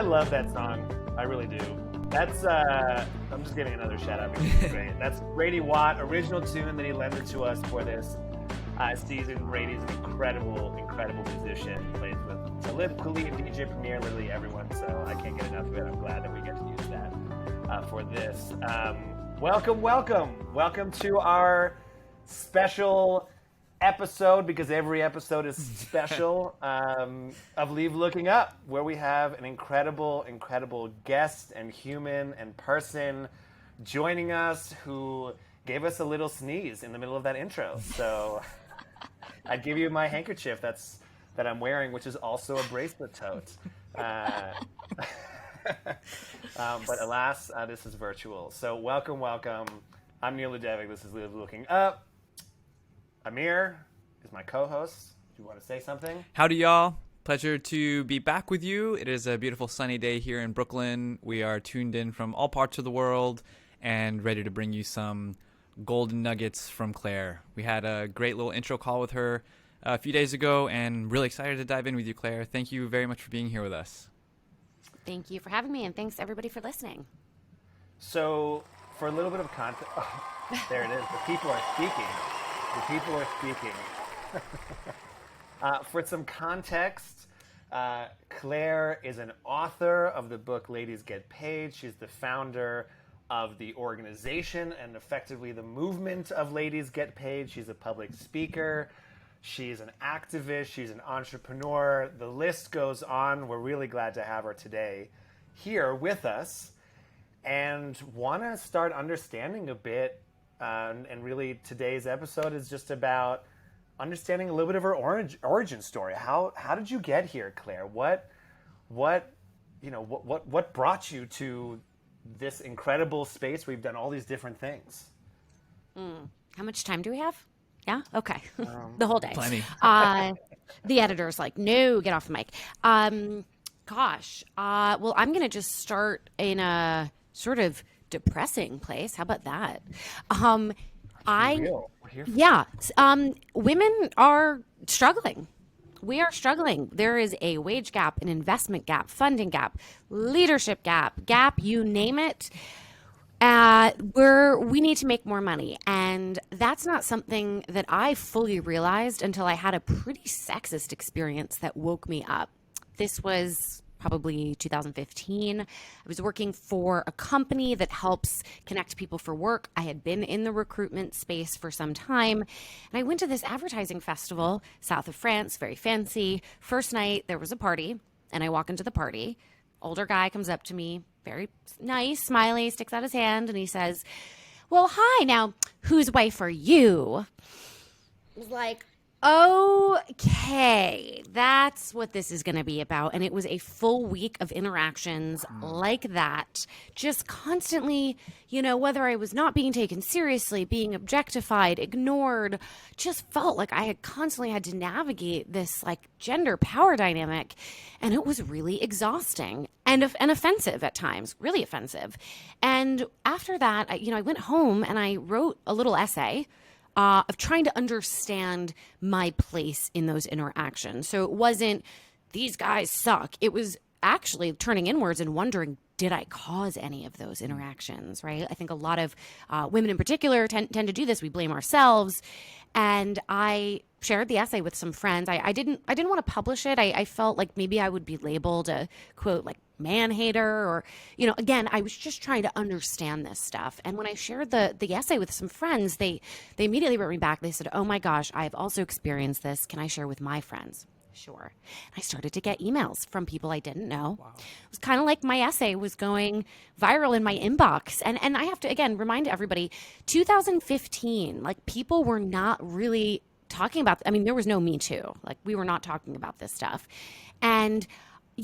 love that song. I really do. That's, I'm just giving another shout out because it's great. That's Brady Watt, original tune that he lended to us for this season. Brady's an incredible musician. He plays with Talib Kweli and DJ Premier, literally everyone. So I can't get enough of it. I'm glad that we get to use that for this. Welcome to our special episode, because every episode is special, of Leave Looking Up, where we have an incredible guest and human and person joining us who gave us a little sneeze in the middle of that intro. So I'd give you my handkerchief that I'm wearing, which is also a bracelet tote. But alas, this is virtual. So welcome. I'm Neal Ludevig. This is Leave Looking Up. Amer is my co-host. Do you want to say something? Howdy, y'all. Pleasure to be back with you. It is a beautiful sunny day here in Brooklyn. We are tuned in from all parts of the world and ready to bring you some golden nuggets from Claire. We had a great little intro call with her a few days ago, and really excited to dive in with you, Claire. Thank you very much for being here with us. Thank you for having me, and thanks everybody for listening. So, for a little bit of context, there it is. The people are speaking. For some context, Claire is an author of the book Ladies Get Paid. She's the founder of the organization and effectively the movement of Ladies Get Paid. She's a public speaker. She's an activist. She's an entrepreneur. The list goes on. We're really glad to have her today here with us, and want to start understanding a bit. And really, today's episode is just about understanding a little bit of her origin story. How did you get here, Claire? What brought you to this incredible space where you've done all these different things? How much time do we have? Yeah? Okay. The whole day. Plenty. The editor's like, no, get off the mic. Well, I'm going to just start in a sort of depressing place. How about that? Women are struggling. We are struggling. There is a wage gap, an investment gap, funding gap, leadership gap, you name it. We need to make more money. And that's not something that I fully realized until I had a pretty sexist experience that woke me up. This was probably 2015. I was working for a company that helps connect people for work. I had been in the recruitment space for some time, and I went to this advertising festival south of France, very fancy. First night, there was a party, and I walk into the party. Older guy comes up to me, very nice, smiley, sticks out his hand, and he says, well, hi, now, whose wife are you? I was like, okay, that's what this is going to be about. And it was a full week of interactions like that, just constantly, whether I was not being taken seriously, being objectified, ignored, just felt like I had constantly had to navigate this like gender power dynamic. And it was really exhausting and offensive at times, really offensive. And after that, I went home and I wrote a little essay of trying to understand my place in those interactions. So it wasn't, these guys suck. It was actually turning inwards and wondering, did I cause any of those interactions, right? I think a lot of women in particular tend to do this. We blame ourselves. And I shared the essay with some friends. I didn't want to publish it. I felt like maybe I would be labeled a, quote, like man hater, or, again, I was just trying to understand this stuff. And when I shared the essay with some friends, they immediately wrote me back. They said, oh my gosh, I've also experienced this. Can I share with my friends? Sure. And I started to get emails from people I didn't know. Wow. It was kind of like my essay was going viral in my inbox. And I have to, again, remind everybody, 2015, like people were not really talking about, there was no Me Too. Like we were not talking about this stuff. And,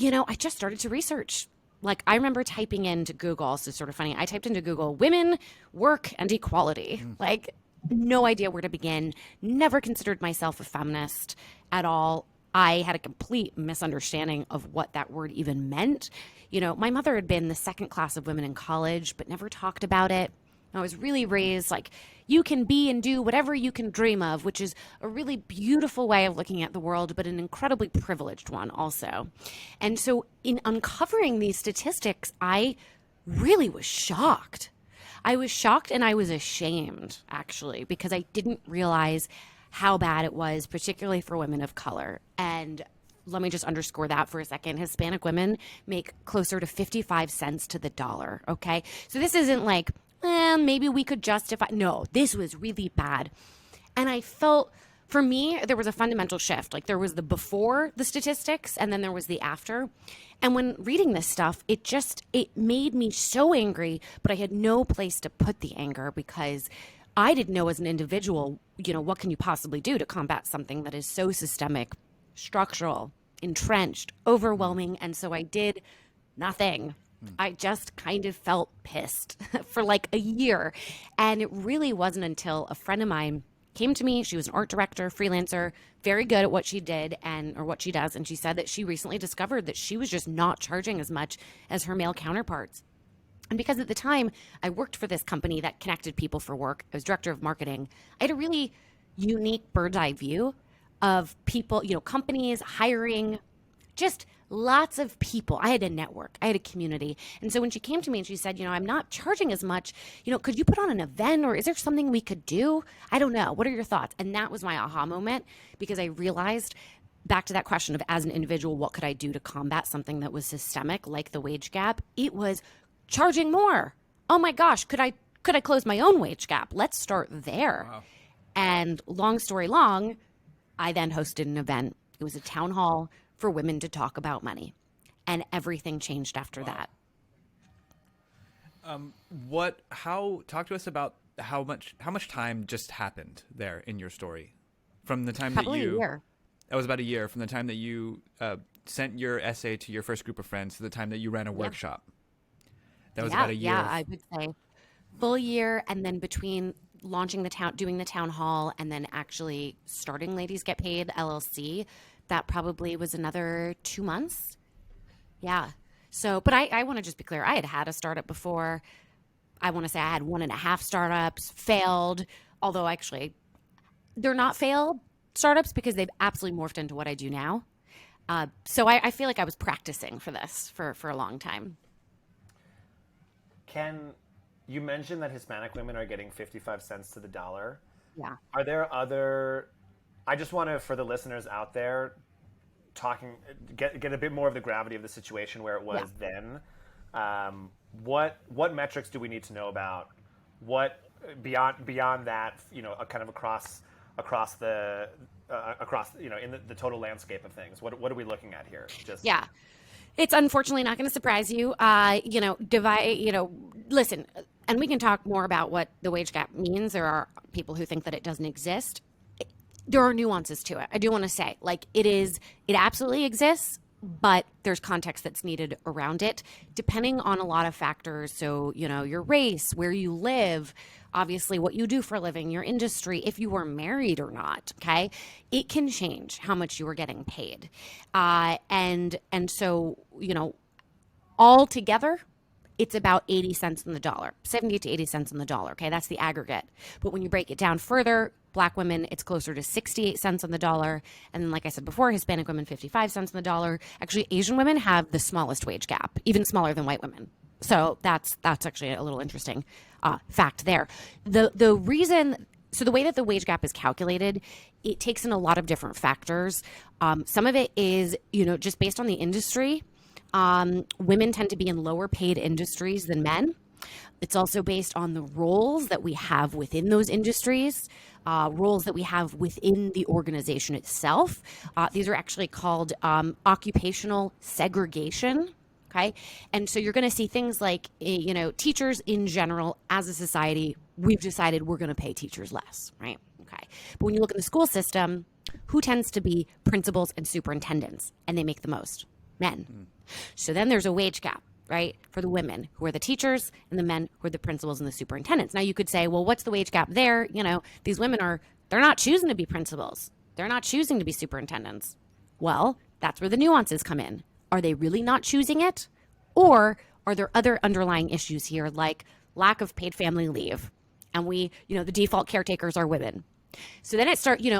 I just started to research. Like I remember typing into Google, so it's sort of funny. I typed into Google, women, work, and equality. Like no idea where to begin. Never considered myself a feminist at all. I had a complete misunderstanding of what that word even meant. My mother had been the second class of women in college, but never talked about it. I was really raised like you can be and do whatever you can dream of, which is a really beautiful way of looking at the world, but an incredibly privileged one also. And so in uncovering these statistics, I really was shocked. I was shocked and I was ashamed, actually, because I didn't realize how bad it was, particularly for women of color. And let me just underscore that for a second. Hispanic women make closer to 55 cents to the dollar, okay? So this isn't like, maybe we could justify. No, this was really bad. And I felt, for me, there was a fundamental shift. Like there was the before the statistics and then there was the after. And when reading this stuff, it made me so angry, but I had no place to put the anger because I didn't know as an individual, what can you possibly do to combat something that is so systemic, structural, entrenched, overwhelming. And so I did nothing. I just kind of felt pissed for like a year. And it really wasn't until a friend of mine came to me. She was an art director, freelancer, very good at what she did or what she does. And she said that she recently discovered that she was just not charging as much as her male counterparts. And because at the time I worked for this company that connected people for work, I was director of marketing, I had a really unique bird's eye view of people, companies hiring, just lots of people. I had a network, I had a community. And so when she came to me and she said, I'm not charging as much, could you put on an event or is there something we could do? I don't know. What are your thoughts? And that was my aha moment because I realized, back to that question of as an individual, what could I do to combat something that was systemic like the wage gap? It was charging more. Oh my gosh, could I close my own wage gap? Let's start there. Wow. And long story long, I then hosted an event. It was a town hall for women to talk about money. And everything changed after that. Talk to us about how much time just happened there in your story from the time Probably a year. That was about a year from the time that you sent your essay to your first group of friends to the time that you ran a workshop. That was about a year. Yeah, I would say full year. And then between launching doing the town hall and then actually starting Ladies Get Paid LLC, that probably was another 2 months. Yeah. So, but I want to just be clear. I had a startup before. I want to say I had 1.5 startups, failed. Although actually, they're not failed startups because they've absolutely morphed into what I do now. So I feel like I was practicing for this for a long time. You mentioned that Hispanic women are getting 55 cents to the dollar. Yeah. Are there other... I just want to, for the listeners out there, get a bit more of the gravity of the situation where it was then. What metrics do we need to know about? What beyond that, kind of across the in the total landscape of things? What are we looking at here? It's unfortunately not going to surprise you. Listen, and we can talk more about what the wage gap means. There are people who think that it doesn't exist. There are nuances to it. I do want to say, it absolutely exists, but there's context that's needed around it, depending on a lot of factors. So, your race, where you live, obviously what you do for a living, your industry, if you were married or not, okay? It can change how much you are getting paid. And so, all together, it's about 80 cents on the dollar, 70 to 80 cents on the dollar, okay? That's the aggregate. But when you break it down further, Black women, it's closer to 68 cents on the dollar. And then, like I said before, Hispanic women, 55 cents on the dollar. Actually, Asian women have the smallest wage gap, even smaller than white women. So that's actually a little interesting fact there. The reason, so the way that the wage gap is calculated, it takes in a lot of different factors. Some of it is, just based on the industry. Women tend to be in lower paid industries than men. It's also based on the roles that we have within those industries, roles that we have within the organization itself. These are actually called occupational segregation. Okay. And so you're going to see things like, teachers in general, as a society, we've decided we're going to pay teachers less, right? Okay. But when you look at the school system, who tends to be principals and superintendents, and they make the most? Men. So then there's a wage gap, right, for the women who are the teachers and the men who are the principals and the superintendents. Now you could say, well, what's the wage gap there? These women they're not choosing to be principals. They're not choosing to be superintendents. Well, that's where the nuances come in. Are they really not choosing it? Or are there other underlying issues here like lack of paid family leave. And we, the default caretakers are women. So then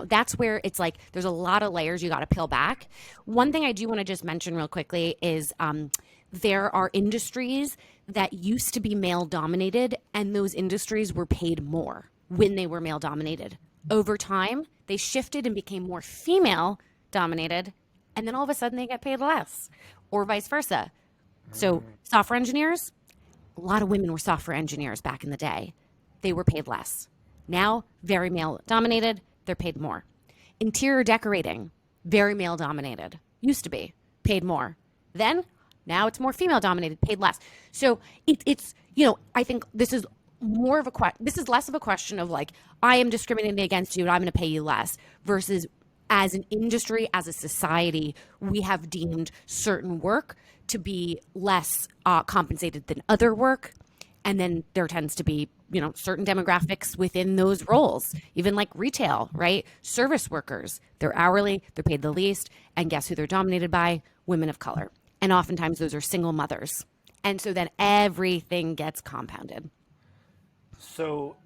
that's where it's like there's a lot of layers you got to peel back. One thing I do want to just mention real quickly is there are industries that used to be male dominated, and those industries were paid more when they were male dominated. Over time, they shifted and became more female dominated, and then all of a sudden they get paid less, or vice versa. So software engineers, a lot of women were software engineers back in the day. They were paid less. Now, very male dominated, they're paid more. Interior decorating, very male dominated. Used to be, paid more. Then, now it's more female dominated, paid less. So it's I think this is more of this is less of a question of like, I am discriminating against you and I'm going to pay you less, versus as an industry, as a society, we have deemed certain work to be less compensated than other work. And then there tends to be, certain demographics within those roles, even like retail, right? Service workers, they're hourly, they're paid the least. And guess who they're dominated by? Women of color. And oftentimes those are single mothers. And so then everything gets compounded. So,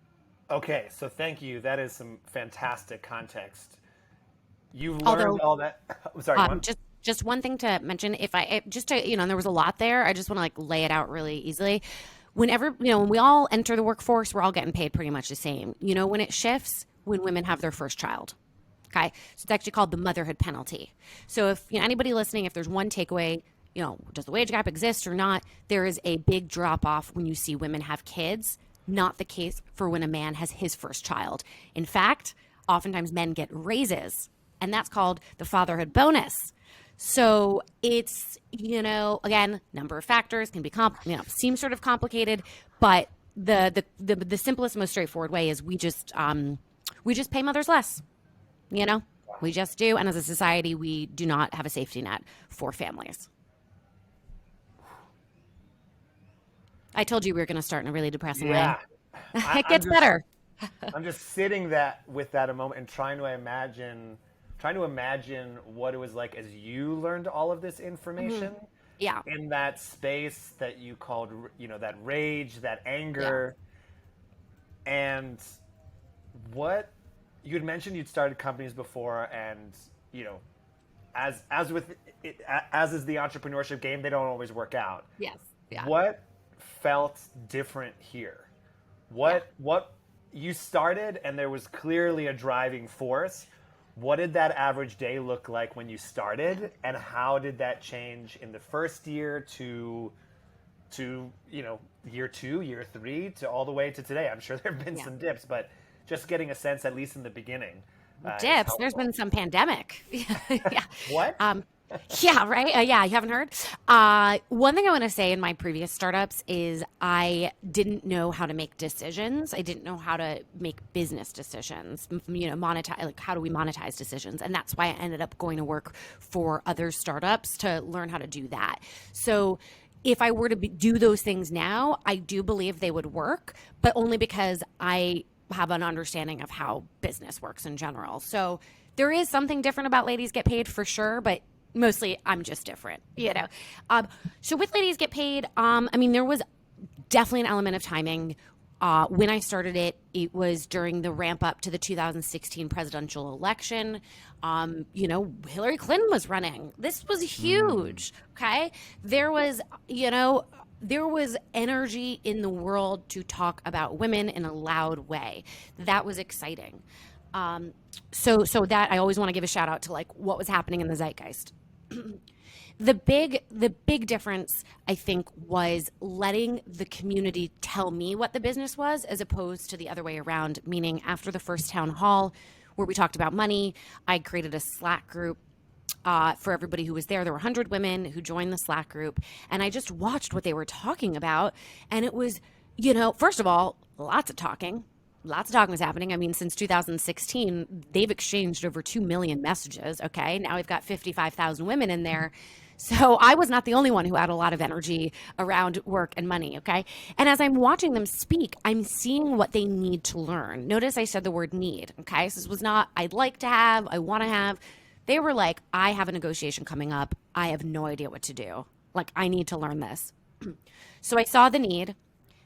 okay. So thank you. That is some fantastic context. You've learned all that. Sorry. Just one thing to mention, and there was a lot there. I just want to like lay it out really easily. Whenever, when we all enter the workforce, we're all getting paid pretty much the same. When it shifts, when women have their first child. Okay. So it's actually called the motherhood penalty. So if anybody listening, if there's one takeaway, does the wage gap exist or not? There is a big drop off when you see women have kids. Not the case for when a man has his first child. In fact, oftentimes men get raises, and that's called the fatherhood bonus. So it's, again, number of factors can be, seem sort of complicated, but the simplest, most straightforward way is we just pay mothers less, we just do. And as a society, we do not have a safety net for families. I told you we were going to start in a really depressing way. It gets better. I'm just sitting with that a moment and trying to imagine what it was like as you learned all of this information. Yeah. In that space that you called, that rage, that anger. Yeah. And what you had mentioned, you'd started companies before, and as is the entrepreneurship game, they don't always work out. Yes. Yeah. What felt different here? What you started, and there was clearly a driving force. What did that average day look like when you started, and how did that change in the first year to year 2, year 3, to all the way to today? I'm sure there have been some dips, but just getting a sense, at least in the beginning. Dips. There's been some pandemic. Yeah. What? Yeah, right? You haven't heard? One thing I want to say in my previous startups is I didn't know how to make decisions. I didn't know how to make business decisions, monetize, like how do we monetize decisions? And that's why I ended up going to work for other startups to learn how to do that. So if I were to do those things now, I do believe they would work, but only because I have an understanding of how business works in general. So there is something different about Ladies Get Paid for sure, but mostly I'm just different, So with Ladies Get Paid, there was definitely an element of timing. When I started it, it was during the ramp up to the 2016 presidential election. Hillary Clinton was running. This was huge. Okay. There was energy in the world to talk about women in a loud way. That was exciting. So that I always want to give a shout out to like what was happening in the zeitgeist. The big difference, I think, was letting the community tell me what the business was, as opposed to the other way around. Meaning, after the first town hall where we talked about money, I created a Slack group for everybody who was there. There were 100 women who joined the Slack group, and I just watched what they were talking about. And it was, first of all, lots of talking. Lots of talking was happening. Since 2016, they've exchanged over 2 million messages. Okay. Now we've got 55,000 women in there. So I was not the only one who had a lot of energy around work and money. Okay. And as I'm watching them speak, I'm seeing what they need to learn. Notice I said the word need. Okay. So this was not, I'd like to have, I want to have. They were like, I have a negotiation coming up. I have no idea what to do. Like, I need to learn this. So I saw the need.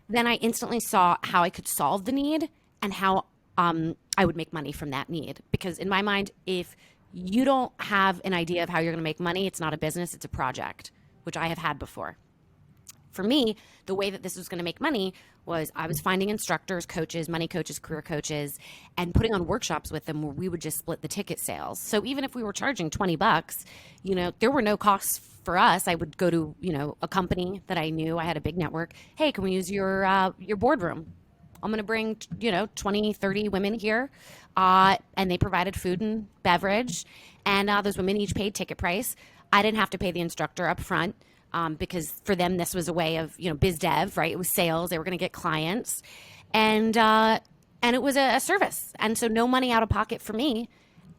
then I instantly saw how I could solve the need and how I would make money from that need. Because in my mind, if you don't have an idea of how you're going to make money, it's not a business, it's a project, which I have had before. For me, the way that this was going to make money was I was finding instructors, coaches, money coaches, career coaches, and putting on workshops with them where we would just split the ticket sales. So even if we were charging $20, there were no costs for us. I would go to, a company that I knew. I had a big network. Hey, can we use your boardroom? I'm going to bring, 20, 30 women here. And they provided food and beverage. And those women each paid ticket price. I didn't have to pay the instructor up front. Because for them, this was a way of, biz dev, right? It was sales. They were going to get clients. And it was a service. And so no money out of pocket for me,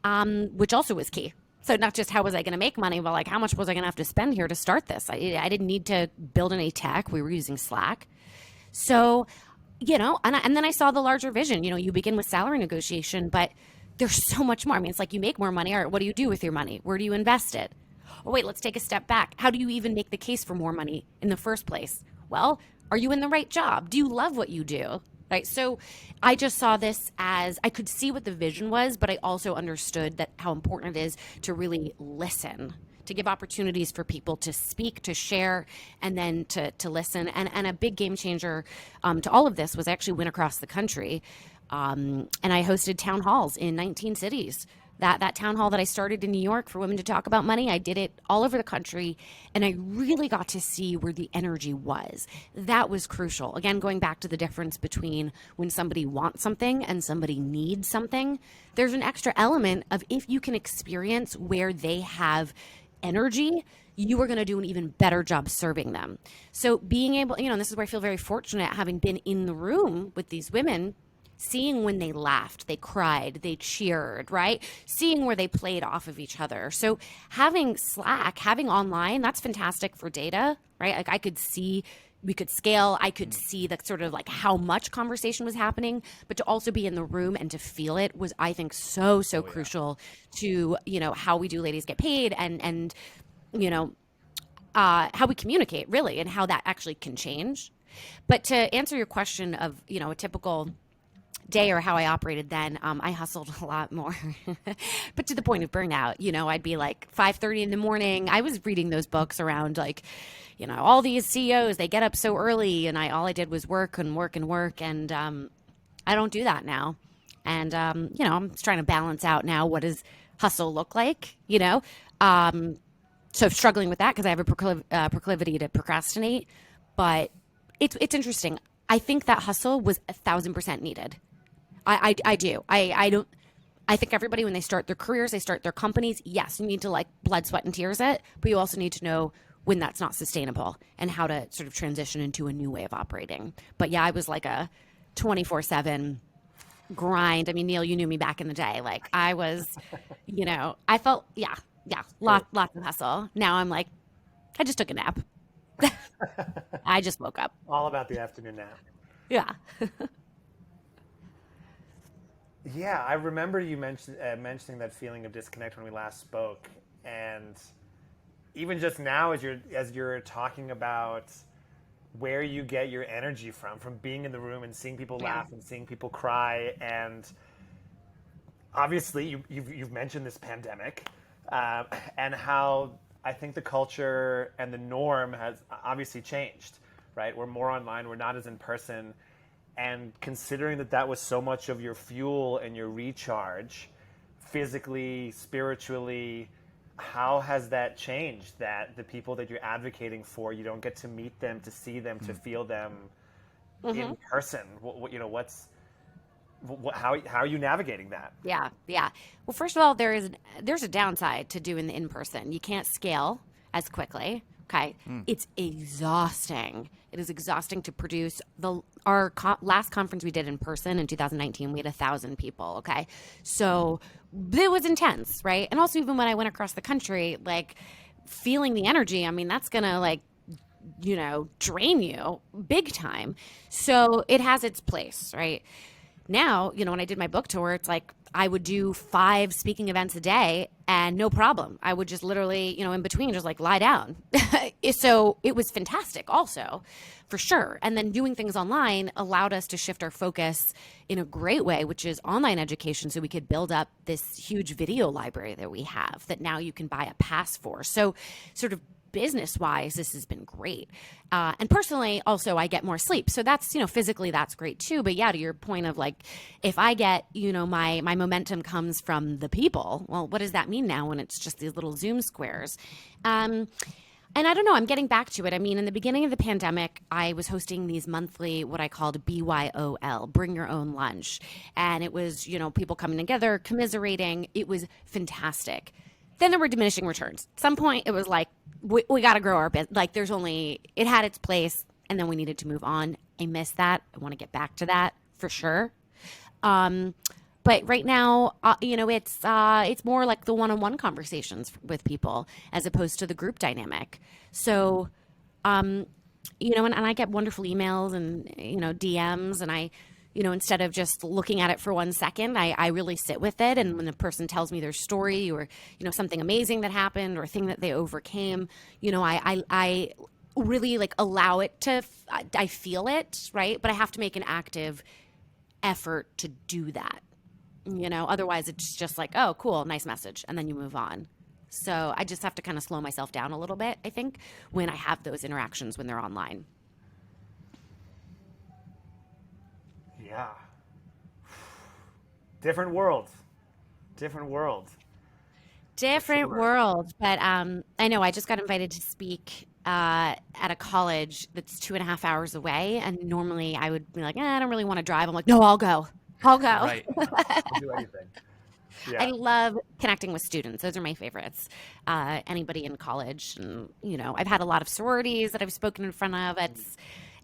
which also was key. So not just how was I going to make money, but like how much was I going to have to spend here to start this? I didn't need to build any tech. We were using Slack. So, and then I saw the larger vision. You begin with salary negotiation, but there's so much more. I mean, it's like you make more money. All right, what do you do with your money? Where do you invest it? Oh, wait, let's take a step back. How do you even make the case for more money in the first place? Well, are you in the right job? Do you love what you do? Right. So I just saw this as I could see what the vision was, but I also understood that how important it is to really listen, to give opportunities for people to speak, to share, and then to listen. And a big game changer to all of this was I actually went across the country and I hosted town halls in 19 cities. That town hall that I started in New York for women to talk about money, I did it all over the country, and I really got to see where the energy was. That was crucial. Again, going back to the difference between when somebody wants something and somebody needs something, there's an extra element of if you can experience where they have energy, you are going to do an even better job serving them. So being able, and this is where I feel very fortunate, having been in the room with these women, seeing when they laughed, they cried, they cheered, right? Seeing where they played off of each other. So having Slack, having online, that's fantastic for data, right? Like I could see, we could scale, I could see the sort of like how much conversation was happening, but to also be in the room and to feel it was, I think, so crucial to, how we do Ladies Get Paid and how we communicate really and how that actually can change. But to answer your question of, a typical day or how I operated then, I hustled a lot more, but to the point of burnout. I'd be like 5:30 in the morning. I was reading those books around like, all these CEOs, they get up so early, and all I did was work and work and work, and I don't do that now. And I'm just trying to balance out now. What does hustle look like? So struggling with that because I have a proclivity to procrastinate. But it's interesting. I think that hustle was 1,000% needed. I do. I think everybody, when they start their careers, they start their companies, yes, you need to like blood, sweat, and tears it, but you also need to know when that's not sustainable and how to sort of transition into a new way of operating. But yeah, I was like a 24/7 grind. I mean, Neal, you knew me back in the day. Like I was, I felt, lots of hustle. Now I'm like, I just took a nap. I just woke up. All about the afternoon nap. Yeah. Yeah, I remember you mentioning that feeling of disconnect when we last spoke, and even just now, as you're talking about where you get your energy from being in the room and seeing people laugh and seeing people cry, and obviously you've mentioned this pandemic, and how I think the culture and the norm has obviously changed, right? We're more online, we're not as in person. And considering that was so much of your fuel and your recharge, physically, spiritually, how has that changed? That the people that you're advocating for, you don't get to meet them, to see them, to feel them in person. How are you navigating that? Yeah. Well, first of all, there's a downside to doing the in person. You can't scale as quickly. Okay. It's exhausting. It is exhausting to produce. Our last conference we did in person in 2019, we had 1,000 people. Okay. So it was intense, right? And also even when I went across the country, like feeling the energy, I mean, that's going to like, drain you big time. So it has its place, right? Now, when I did my book tour, it's like I would do 5 speaking events a day and no problem. I would just literally, in between, just like lie down. So it was fantastic also, for sure. And then doing things online allowed us to shift our focus in a great way, which is online education. So we could build up this huge video library that we have that now you can buy a pass for. So sort of business-wise, this has been great. And personally, also, I get more sleep. So that's, physically, that's great too. But yeah, to your point of like, if I get, my momentum comes from the people, well, what does that mean now when it's just these little Zoom squares? And I don't know, I'm getting back to it. I mean, in the beginning of the pandemic, I was hosting these monthly, what I called BYOL, bring your own lunch. And it was, people coming together, commiserating. It was fantastic. Then there were diminishing returns. At some point, it was like, we got to grow our business. Like it had its place, and then we needed to move on. I miss that. I want to get back to that for sure. But right now, it's more like the one-on-one conversations with people as opposed to the group dynamic. So, and I get wonderful emails and, DMs, and I, instead of just looking at it for 1 second, I really sit with it. And when the person tells me their story or, something amazing that happened or a thing that they overcame, I really like allow it to, I feel it, right? But I have to make an active effort to do that. Otherwise it's just like, oh, cool, nice message. And then you move on. So I just have to kind of slow myself down a little bit, I think, when I have those interactions when they're online. Yeah. Different worlds. Different worlds. Different Sure. world. But I know I just got invited to speak at a college that's 2.5 hours away. And normally I would be like, I don't really want to drive. I'm like, no, I'll go. Right. I'll do anything. Yeah. I love connecting with students. Those are my favorites. Anybody in college. And, I've had a lot of sororities that I've spoken in front of. It's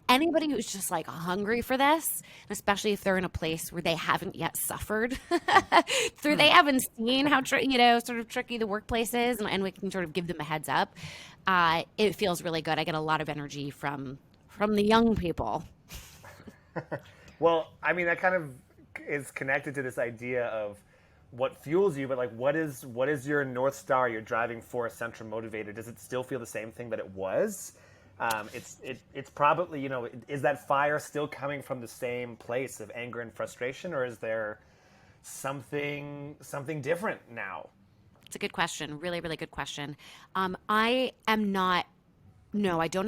anybody who's just like hungry for this, especially if they're in a place where they haven't yet suffered through, they haven't seen how, sort of tricky the workplace is, and we can sort of give them a heads up. It feels really good. I get a lot of energy from the young people. Well, I mean, that kind of is connected to this idea of what fuels you, but like, what is your North Star, your driving force, central motivator? Does it still feel the same thing that it was? It's probably, is that fire still coming from the same place of anger and frustration, or is there something different now? It's a good question. Really, really good question. I don't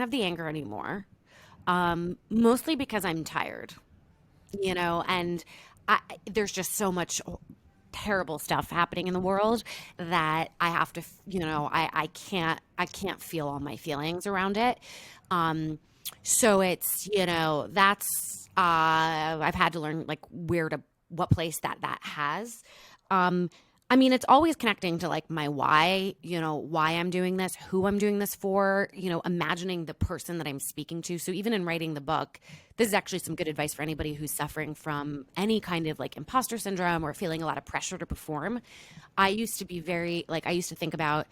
have the anger anymore. Mostly because I'm tired, and there's just so much terrible stuff happening in the world that I have to, I can't feel all my feelings around it. So it's, that's, I've had to learn like what place that has. I mean, it's always connecting to like my why, why I'm doing this, who I'm doing this for, imagining the person that I'm speaking to. So even in writing the book, this is actually some good advice for anybody who's suffering from any kind of like imposter syndrome or feeling a lot of pressure to perform. I used to be I used to think about,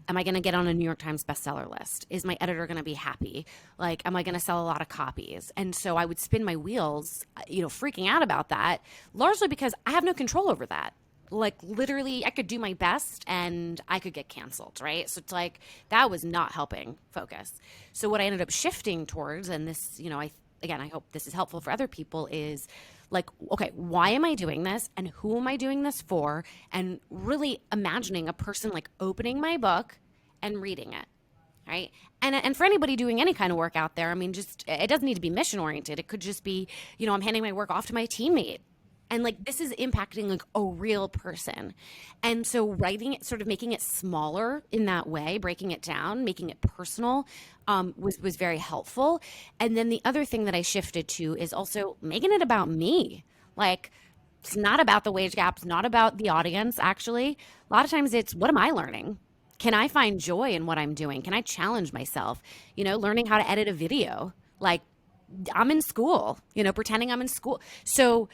am I going to get on a New York Times bestseller list? Is my editor going to be happy? Like, am I going to sell a lot of copies? And so I would spin my wheels, freaking out about that, largely because I have no control over that. Like literally I could do my best and I could get canceled, right? So it's like that was not helping focus. So what I ended up shifting towards, and this, I hope this is helpful for other people, is like, okay, why am I doing this and who am I doing this for? And really imagining a person like opening my book and reading it. Right. And for anybody doing any kind of work out there, I mean, just, it doesn't need to be mission oriented. It could just be, I'm handing my work off to my teammate. And like, this is impacting like a real person. And so writing it, sort of making it smaller in that way, breaking it down, making it personal, was very helpful. And then the other thing that I shifted to is also making it about me. Like, it's not about the wage gap. It's not about the audience, actually. A lot of times it's, what am I learning? Can I find joy in what I'm doing? Can I challenge myself? Learning how to edit a video. Like, I'm in school, pretending I'm in school. So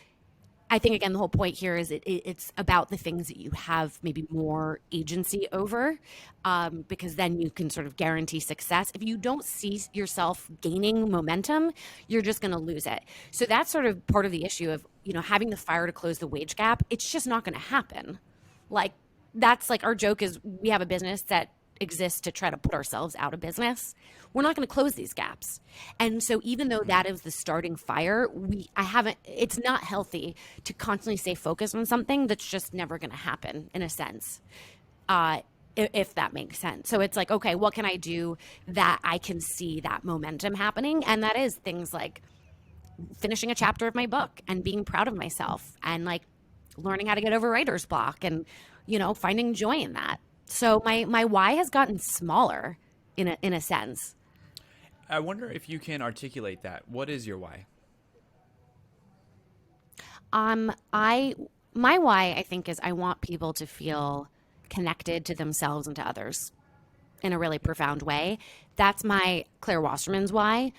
I think, again, the whole point here is it's about the things that you have maybe more agency over, because then you can sort of guarantee success. If you don't see yourself gaining momentum, you're just going to lose it. So that's sort of part of the issue of, having the fire to close the wage gap, it's just not going to happen. Like, that's like our joke is we have a business that exists to try to put ourselves out of business. We're not going to close these gaps. And so even though that is the starting fire, it's not healthy to constantly stay focused on something that's just never going to happen, in a sense. If that makes sense. So it's like, okay, what can I do that I can see that momentum happening? And that is things like finishing a chapter of my book and being proud of myself and like learning how to get over writer's block and, finding joy in that. So my why has gotten smaller in a sense. I wonder if you can articulate that. What is your why? My why, I think, is I want people to feel connected to themselves and to others in a really profound way. That's my Claire Wasserman's why.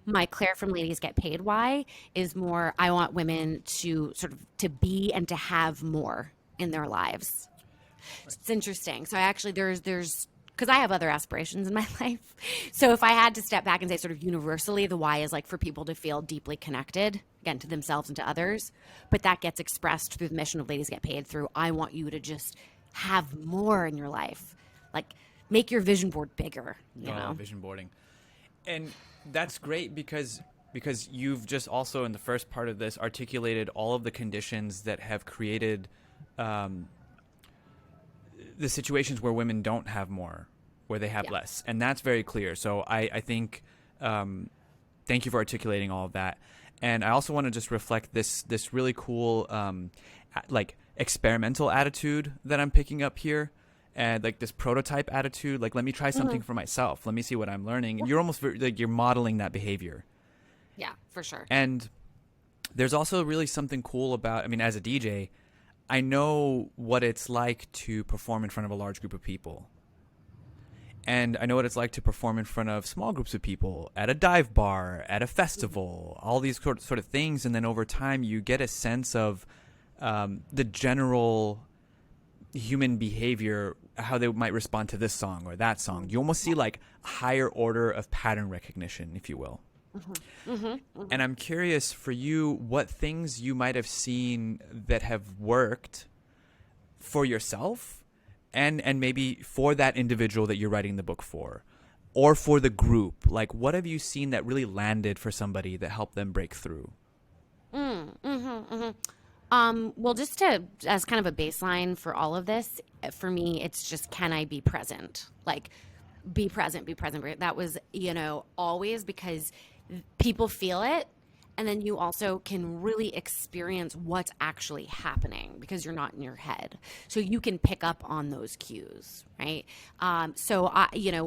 My Claire from Ladies Get Paid why is more, I want women to sort of to be and to have more in their lives. Right. It's interesting. So I actually, there's because I have other aspirations in my life. So if I had to step back and say sort of universally, the why is like for people to feel deeply connected, again, to themselves and to others. But that gets expressed through the mission of Ladies Get Paid through, I want you to just have more in your life. Like, make your vision board bigger, you know? Vision boarding. And that's great because you've just also in the first part of this articulated all of the conditions that have created the situations where women don't have more, where they have less. And that's very clear. So I think thank you for articulating all of that. And I also want to just reflect this really cool like experimental attitude that I'm picking up here. And like this prototype attitude, like, let me try something for myself. Let me see what I'm learning. And you're almost like you're modeling that behavior. Yeah, for sure. And there's also really something cool about, I mean, as a DJ, I know what it's like to perform in front of a large group of people. And I know what it's like to perform in front of small groups of people at a dive bar, at a festival, all these sort of things. And then over time, you get a sense of the general human behavior, how they might respond to this song or that song. You almost see like a higher order of pattern recognition, if you will. And I'm curious for you, what things you might have seen that have worked for yourself and maybe for that individual that you're writing the book for, or for the group. Like, what have you seen that really landed for somebody that helped them break through? Well, just as kind of a baseline for all of this, for me, it's just, can I be present? Like, be present. That was, always, because people feel it. And then you also can really experience what's actually happening because you're not in your head. So you can pick up on those cues, right? So,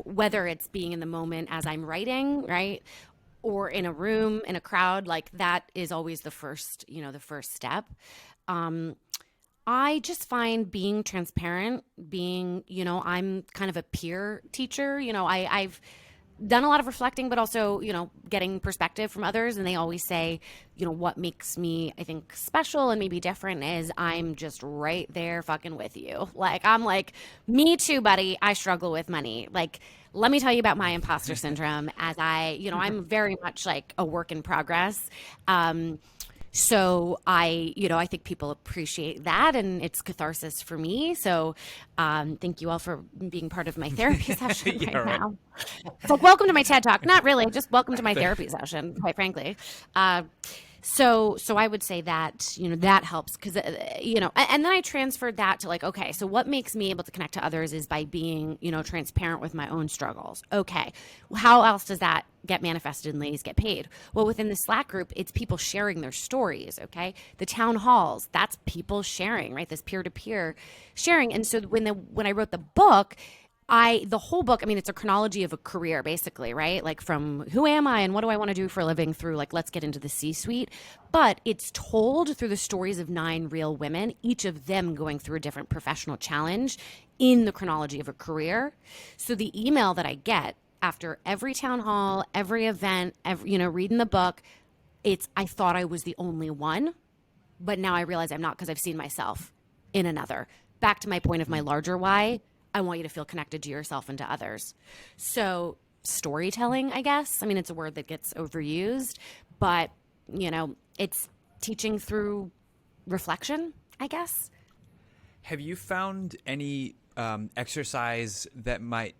whether it's being in the moment as I'm writing, right? Or in a room, in a crowd, like that is always the first step. I just find being transparent, I'm kind of a peer teacher. I've done a lot of reflecting, but also, getting perspective from others. And they always say, what makes me, I think, special and maybe different is I'm just right there fucking with you. Like, I'm like, me too, buddy. I struggle with money. Like, let me tell you about my imposter syndrome as I'm very much like a work in progress. So I think people appreciate that, and it's catharsis for me. So thank you all for being part of my therapy session now. It's like, welcome to my TED Talk. Not really, just welcome to my therapy session, quite frankly. So I would say that, that helps because, and then I transferred that to like, okay, so what makes me able to connect to others is by being, transparent with my own struggles. Okay. How else does that get manifested in Ladies Get Paid? Well, within the Slack group, it's people sharing their stories. Okay. The town halls, that's people sharing, right? This peer-to-peer sharing. And so when I wrote the book, the whole book, it's a chronology of a career, basically, right? Like from who am I and what do I want to do for a living through, like, let's get into the C-suite. But it's told through the stories of 9 real women, each of them going through a different professional challenge in the chronology of a career. So the email that I get after every town hall, every event, reading the book, I thought I was the only one, but now I realize I'm not because I've seen myself in another. Back to my point of my larger why, I want you to feel connected to yourself and to others. So storytelling, I guess. It's a word that gets overused, but it's teaching through reflection, I guess. Have you found any exercise that might,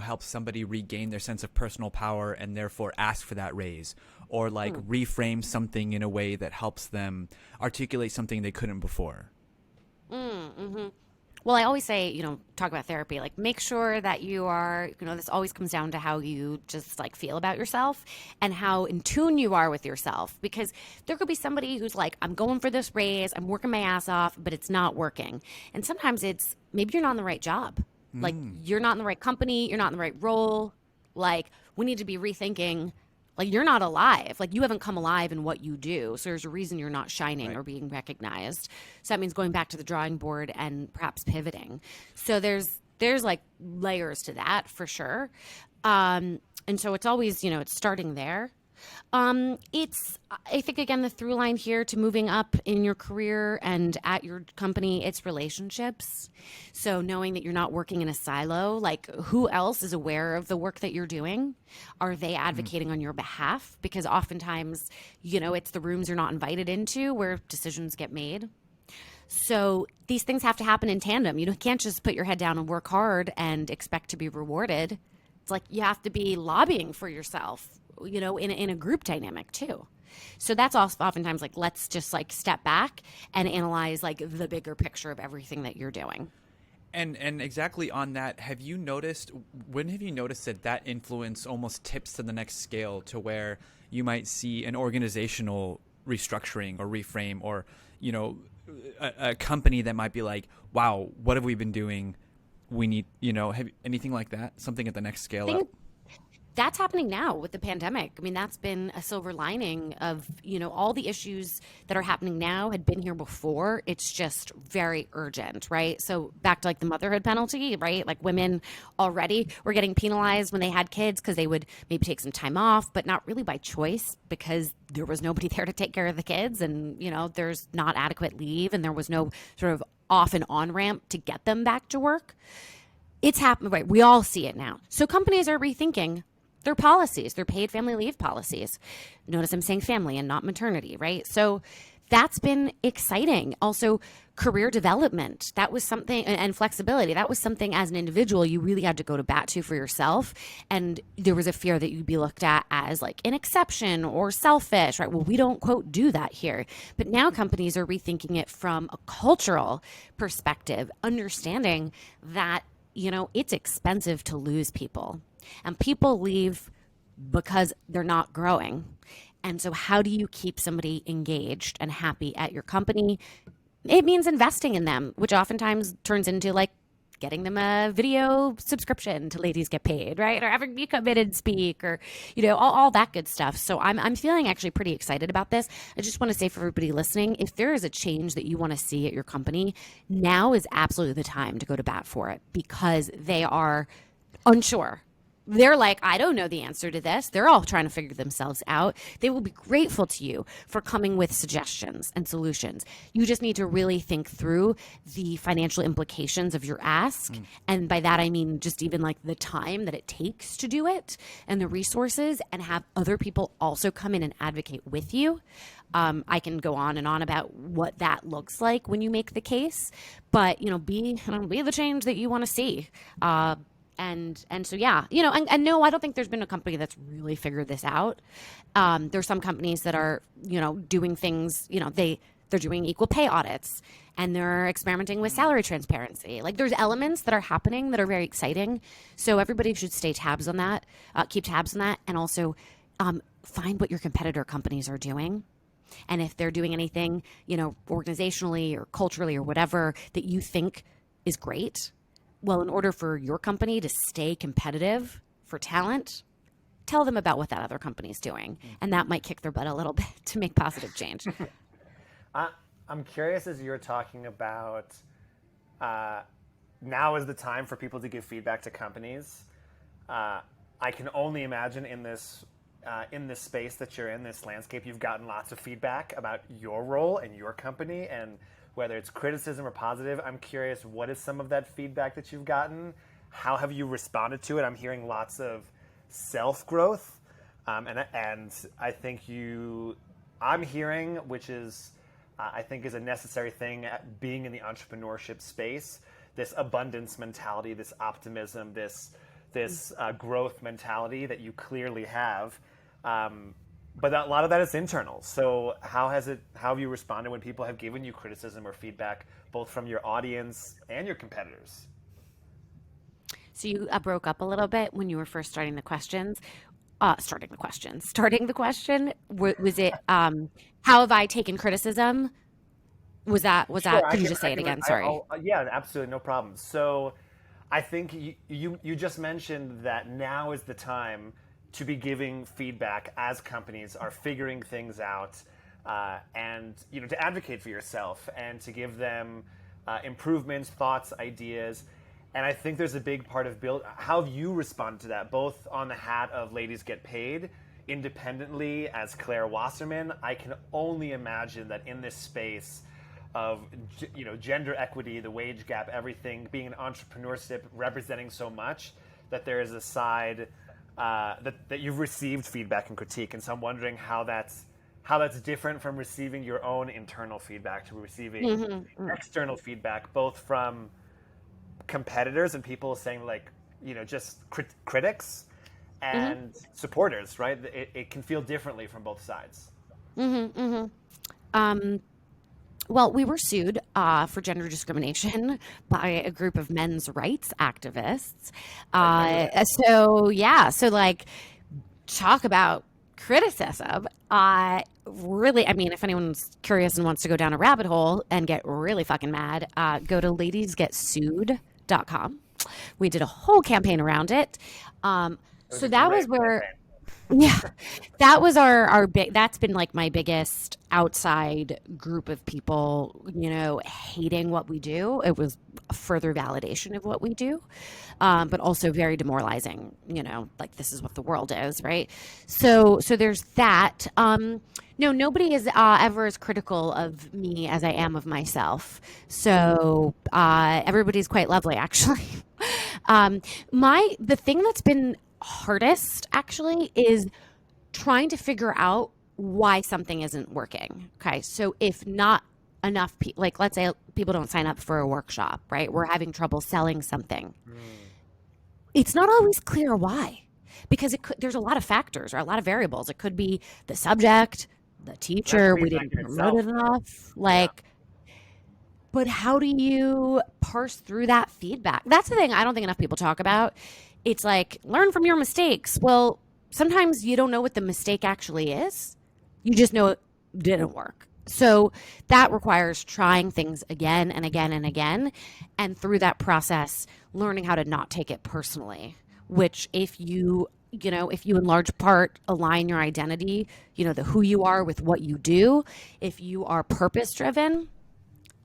help somebody regain their sense of personal power and therefore ask for that raise, or like reframe something in a way that helps them articulate something they couldn't before? Well, I always say, talk about therapy, like make sure that you are, this always comes down to how you just like feel about yourself and how in tune you are with yourself. Because there could be somebody who's like, I'm going for this raise, I'm working my ass off, but it's not working. And sometimes it's maybe you're not in the right job. Like you're not in the right company, you're not in the right role. Like we need to be rethinking. Like you're not alive. Like you haven't come alive in what you do. So there's a reason you're not shining or being recognized. So that means going back to the drawing board and perhaps pivoting. So there's like layers to that for sure. And so it's always, it's starting there. I think again, the through line here to moving up in your career and at your company, it's relationships. So knowing that you're not working in a silo, like who else is aware of the work that you're doing? Are they advocating on your behalf? Because oftentimes, it's the rooms you're not invited into where decisions get made. So these things have to happen in tandem. You can't just put your head down and work hard and expect to be rewarded. It's like you have to be lobbying for yourself, in a group dynamic too. So that's also oftentimes like, let's just like step back and analyze like the bigger picture of everything that you're doing. And exactly on that, when have you noticed that influence almost tips to the next scale to where you might see an organizational restructuring or reframe, or, a company that might be like, wow, what have we been doing? We need, have anything like that, something at the next scale up? That's happening now with the pandemic. I mean, that's been a silver lining of, all the issues that are happening now had been here before. It's just very urgent, right? So back to like the motherhood penalty, right? Like women already were getting penalized when they had kids because they would maybe take some time off, but not really by choice because there was nobody there to take care of the kids. And, there's not adequate leave and there was no sort of off and on ramp to get them back to work. It's happening, right? We all see it now. So companies are rethinking their policies, their paid family leave policies. Notice I'm saying family and not maternity, right? So that's been exciting. Also, career development, that was something, and flexibility, that was something as an individual you really had to go to bat to for yourself. And there was a fear that you'd be looked at as like an exception or selfish, right? Well, we don't, quote, do that here. But now companies are rethinking it from a cultural perspective, understanding that, it's expensive to lose people. And people leave because they're not growing. And so how do you keep somebody engaged and happy at your company? It means investing in them, which oftentimes turns into like getting them a video subscription to Ladies Get Paid, right? Or having you come in and speak, or, all that good stuff. So I'm feeling actually pretty excited about this. I just want to say for everybody listening, if there is a change that you want to see at your company, now is absolutely the time to go to bat for it because they are unsure. They're like, I don't know the answer to this. They're all trying to figure themselves out. They will be grateful to you for coming with suggestions and solutions. You just need to really think through the financial implications of your ask. And by that, I mean just even like the time that it takes to do it and the resources, and have other people also come in and advocate with you. I can go on and on about what that looks like when you make the case, but, be the change that you want to see. And so, yeah, and no, I don't think there's been a company that's really figured this out. There's some companies that are, doing things, they're doing equal pay audits and they're experimenting with salary transparency. Like there's elements that are happening that are very exciting. So everybody should keep tabs on that, and also find what your competitor companies are doing. And if they're doing anything, organizationally or culturally or whatever that you think is great, well, in order for your company to stay competitive for talent, tell them about what that other company is doing. And that might kick their butt a little bit to make positive change. I'm curious, as you're talking about now is the time for people to give feedback to companies. I can only imagine in this space that you're in, this landscape, you've gotten lots of feedback about your role and your company, and whether it's criticism or positive. I'm curious, what is some of that feedback that you've gotten? How have you responded to it? I'm hearing lots of self-growth, and I think you I'm hearing, which is, I think, is a necessary thing at being in the entrepreneurship space, this abundance mentality, this optimism, this growth mentality that you clearly have. But a lot of that is internal. So how have you responded when people have given you criticism or feedback, both from your audience and your competitors? So you broke up a little bit when you were first starting the questions. Starting the question. Was it, how have I taken criticism? Was that, Sure, could you just say it again? Sorry. Yeah, absolutely, no problem. So I think you just mentioned that now is the time to be giving feedback as companies are figuring things out, and to advocate for yourself and to give them improvements, thoughts, ideas. And I think there's a big part of how have you responded to that, both on the hat of Ladies Get Paid, independently as Claire Wasserman. I can only imagine that in this space of gender equity, the wage gap, everything, being an entrepreneurship representing so much, that there is a side that you've received feedback and critique. And so I'm wondering how that's different from receiving your own internal feedback to receiving external feedback, both from competitors and people saying just critics and supporters, right? It can feel differently from both sides. Well, we were sued for gender discrimination by a group of men's rights activists. So talk about criticism. Really, I mean, if anyone's curious and wants to go down a rabbit hole and get really fucking mad, go to ladiesgetsued.com. We did a whole campaign around it. So that was where... Campaign. Yeah, that was our big, that's been like my biggest outside group of people, hating what we do. It was a further validation of what we do, but also very demoralizing, this is what the world is, right? So there's that. No, nobody is ever as critical of me as I am of myself. So everybody's quite lovely, actually. The thing that's been hardest actually is trying to figure out why something isn't working. Okay, so if not enough people, let's say people don't sign up for a workshop, right? We're having trouble selling something. It's not always clear why, because there's a lot of factors or a lot of variables. It could be the subject, the teacher, we didn't promote it enough, but how do you parse through that feedback? That's the thing I don't think enough people talk about. It's learn from your mistakes. Well, sometimes you don't know what the mistake actually is. You just know it didn't work. So that requires trying things again and again and again. And through that process, learning how to not take it personally, which if you in large part align your identity, the who you are with what you do, if you are purpose driven,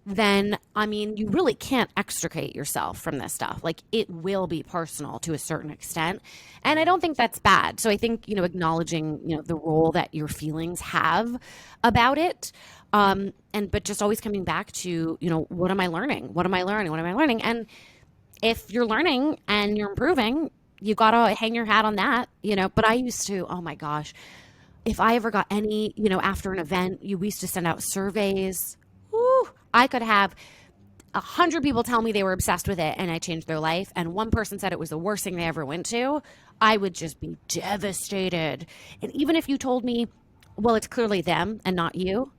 then, you really can't extricate yourself from this stuff. It will be personal to a certain extent. And I don't think that's bad. So I think, acknowledging, the role that your feelings have about it. But just always coming back to, what am I learning? What am I learning? What am I learning? And if you're learning and you're improving, you got to hang your hat on that, But I used to, oh my gosh, if I ever got any, after an event, we used to send out surveys. Woo, I could have 100 people tell me they were obsessed with it and I changed their life, and one person said it was the worst thing they ever went to, I would just be devastated. And even if you told me, well, it's clearly them and not you,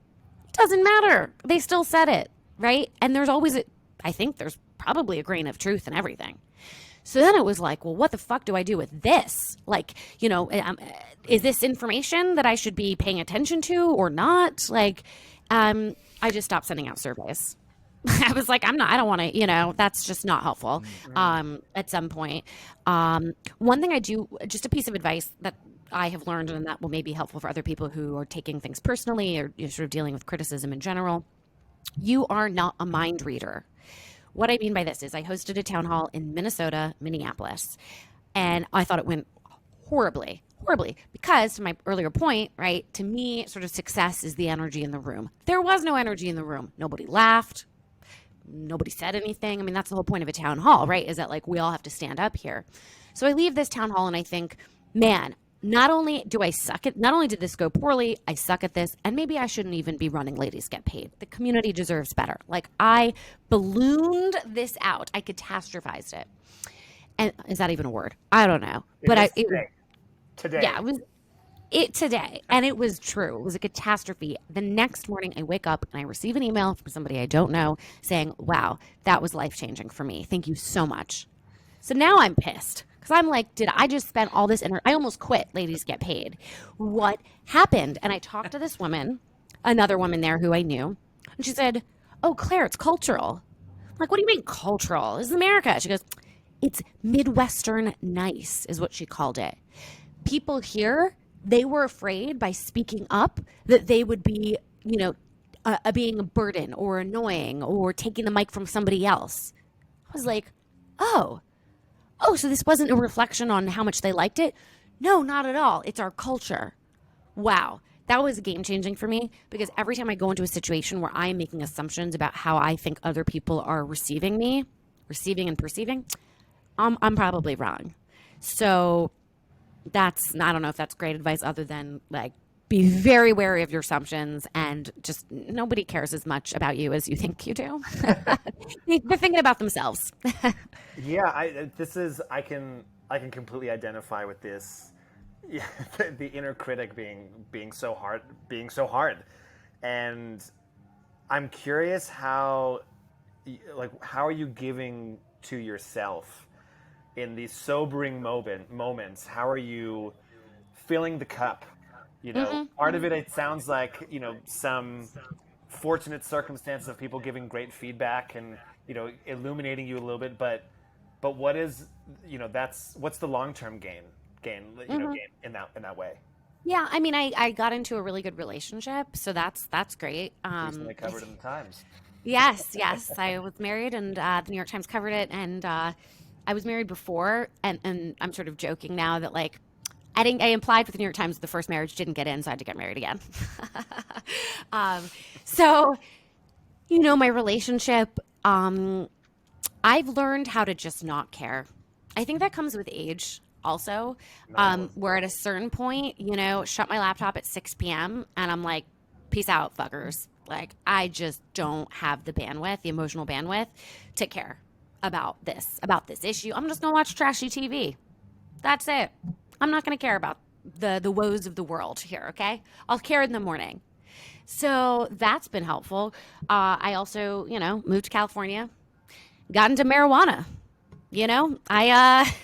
it doesn't matter. They still said it, right? And there's always, I think there's probably a grain of truth in everything. So then it was well, what the fuck do I do with this? Is this information that I should be paying attention to or not? I just stopped sending out surveys. I was I don't want to, that's just not helpful at some point. One thing I do, just a piece of advice that I have learned, and that will maybe be helpful for other people who are taking things personally or sort of dealing with criticism in general. You are not a mind reader. What I mean by this is I hosted a town hall in Minneapolis, and I thought it went horribly, because to my earlier point, right, to me, sort of success is the energy in the room. There was no energy in the room. Nobody laughed. Nobody said anything. That's the whole point of a town hall, right, is that we all have to stand up here. So I leave this town hall and I think, man, not only do I suck at, not only did this go poorly, I suck at this, and maybe I shouldn't even be running Ladies Get Paid. The community deserves better. Like, I ballooned this out. I catastrophized it. And is that even a word? I don't know. But today. Yeah, it today. And it was true. It was a catastrophe. The next morning I wake up and I receive an email from somebody I don't know saying, wow, that was life-changing for me. Thank you so much. So now I'm pissed because I'm like, did I just spend all this energy? I almost quit Ladies Get Paid. What happened? And I talked to this woman, another woman there who I knew, and she said, oh, Claire, it's cultural. I'm like, what do you mean cultural? This is America. She goes, it's Midwestern nice is what she called it. People here, they were afraid by speaking up that they would be, being a burden or annoying or taking the mic from somebody else. I was like, oh, so this wasn't a reflection on how much they liked it? No, not at all. It's our culture. Wow. That was game changing for me because every time I go into a situation where I'm making assumptions about how I think other people are receiving and perceiving, I'm probably wrong. So I don't know if that's great advice other than like, be very wary of your assumptions and just nobody cares as much about you as you think you do. They're thinking about themselves. Yeah, I can completely identify with this. Yeah, the inner critic being so hard, and I'm curious how are you giving to yourself in these sobering moments? How are you filling the cup? Part of it sounds like, some fortunate circumstances of people giving great feedback and, illuminating you a little bit. But what is, what's the long-term gain in that way? Yeah. I mean, I got into a really good relationship, so that's great. Recently covered in the Times. Yes. I was married and the New York Times covered it. And I was married before and I'm sort of joking now that like, I implied with the New York Times the first marriage didn't get in, so I had to get married again. So, my relationship, I've learned how to just not care. I think that comes with age also, where at a certain point, shut my laptop at 6 p.m. and I'm like, peace out, fuckers. Like, I just don't have the bandwidth, the emotional bandwidth to care about this issue. I'm just going to watch trashy TV. That's it. I'm not going to care about the woes of the world here, okay? I'll care in the morning. So that's been helpful. I also, moved to California, got into marijuana. I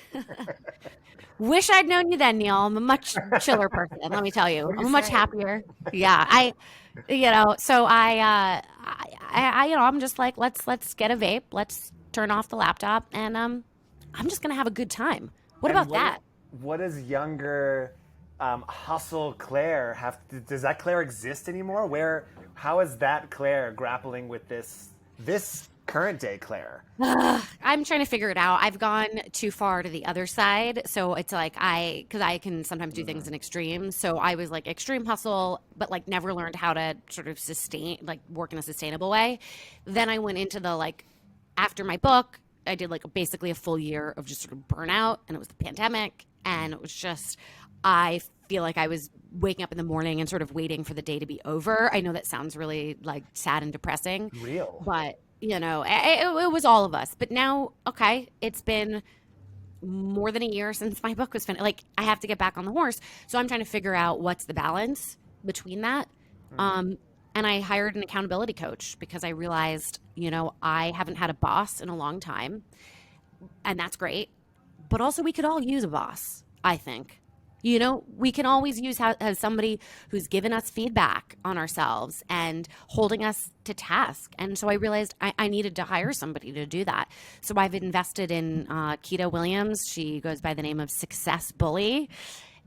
wish I'd known you then, Neal. I'm a much chiller person, let me tell you. I'm much happier. Yeah, so I'm just like, let's get a vape. Let's turn off the laptop, and I'm just going to have a good time. What about that? What does younger hustle Claire have? Does that Claire exist anymore? How is that Claire grappling with this current day Claire? I'm trying to figure it out. I've gone too far to the other side, so it's like because I can sometimes do things in extremes. So I was like extreme hustle, but like never learned how to sort of work in a sustainable way. Then I went into after my book, I did basically a full year of just sort of burnout, and it was the pandemic. And it was just, I feel like I was waking up in the morning and sort of waiting for the day to be over. I know that sounds really sad and depressing. Real. But, it was all of us. But now, okay, it's been more than a year since my book was finished. I have to get back on the horse. So I'm trying to figure out what's the balance between that. And I hired an accountability coach because I realized, I haven't had a boss in a long time. And that's great. But also we could all use a boss, I think. We can always use as somebody who's given us feedback on ourselves and holding us to task. And so I realized I needed to hire somebody to do that. So I've invested in Keita Williams. She goes by the name of Success Bully.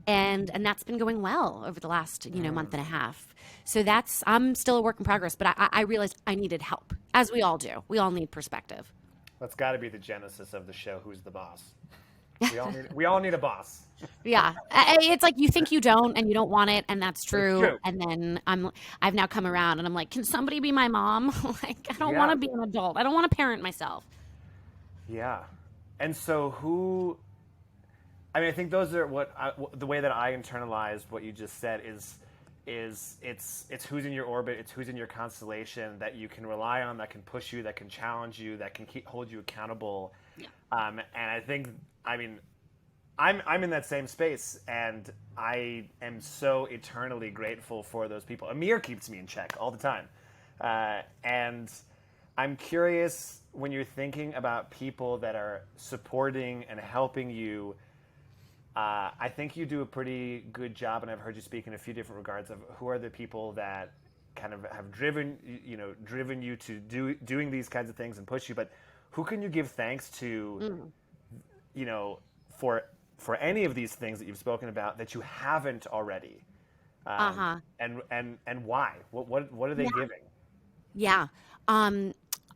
And that's been going well over the last, month and a half. So I'm still a work in progress, but I realized I needed help, as we all do. We all need perspective. That's got to be the genesis of the show, Who's the Boss? We all need a boss. Yeah. It's like you think you don't and you don't want it, and that's true. And then I've now come around and I'm like, can somebody be my mom? I don't want to be an adult. I don't want to parent myself. Yeah. And so I mean, I think those are the way that I internalized what you just said is it's who's in your orbit, it's who's in your constellation that you can rely on, that can push you, that can challenge you, that can hold you accountable. Yeah. And I think, I mean, I'm in that same space, and I am so eternally grateful for those people. Amer keeps me in check all the time, and I'm curious, when you're thinking about people that are supporting and helping you, I think you do a pretty good job, and I've heard you speak in a few different regards of who are the people that kind of have driven you to doing these kinds of things and push you. But who can you give thanks to, for any of these things that you've spoken about that you haven't already, and why? What are they giving? Yeah.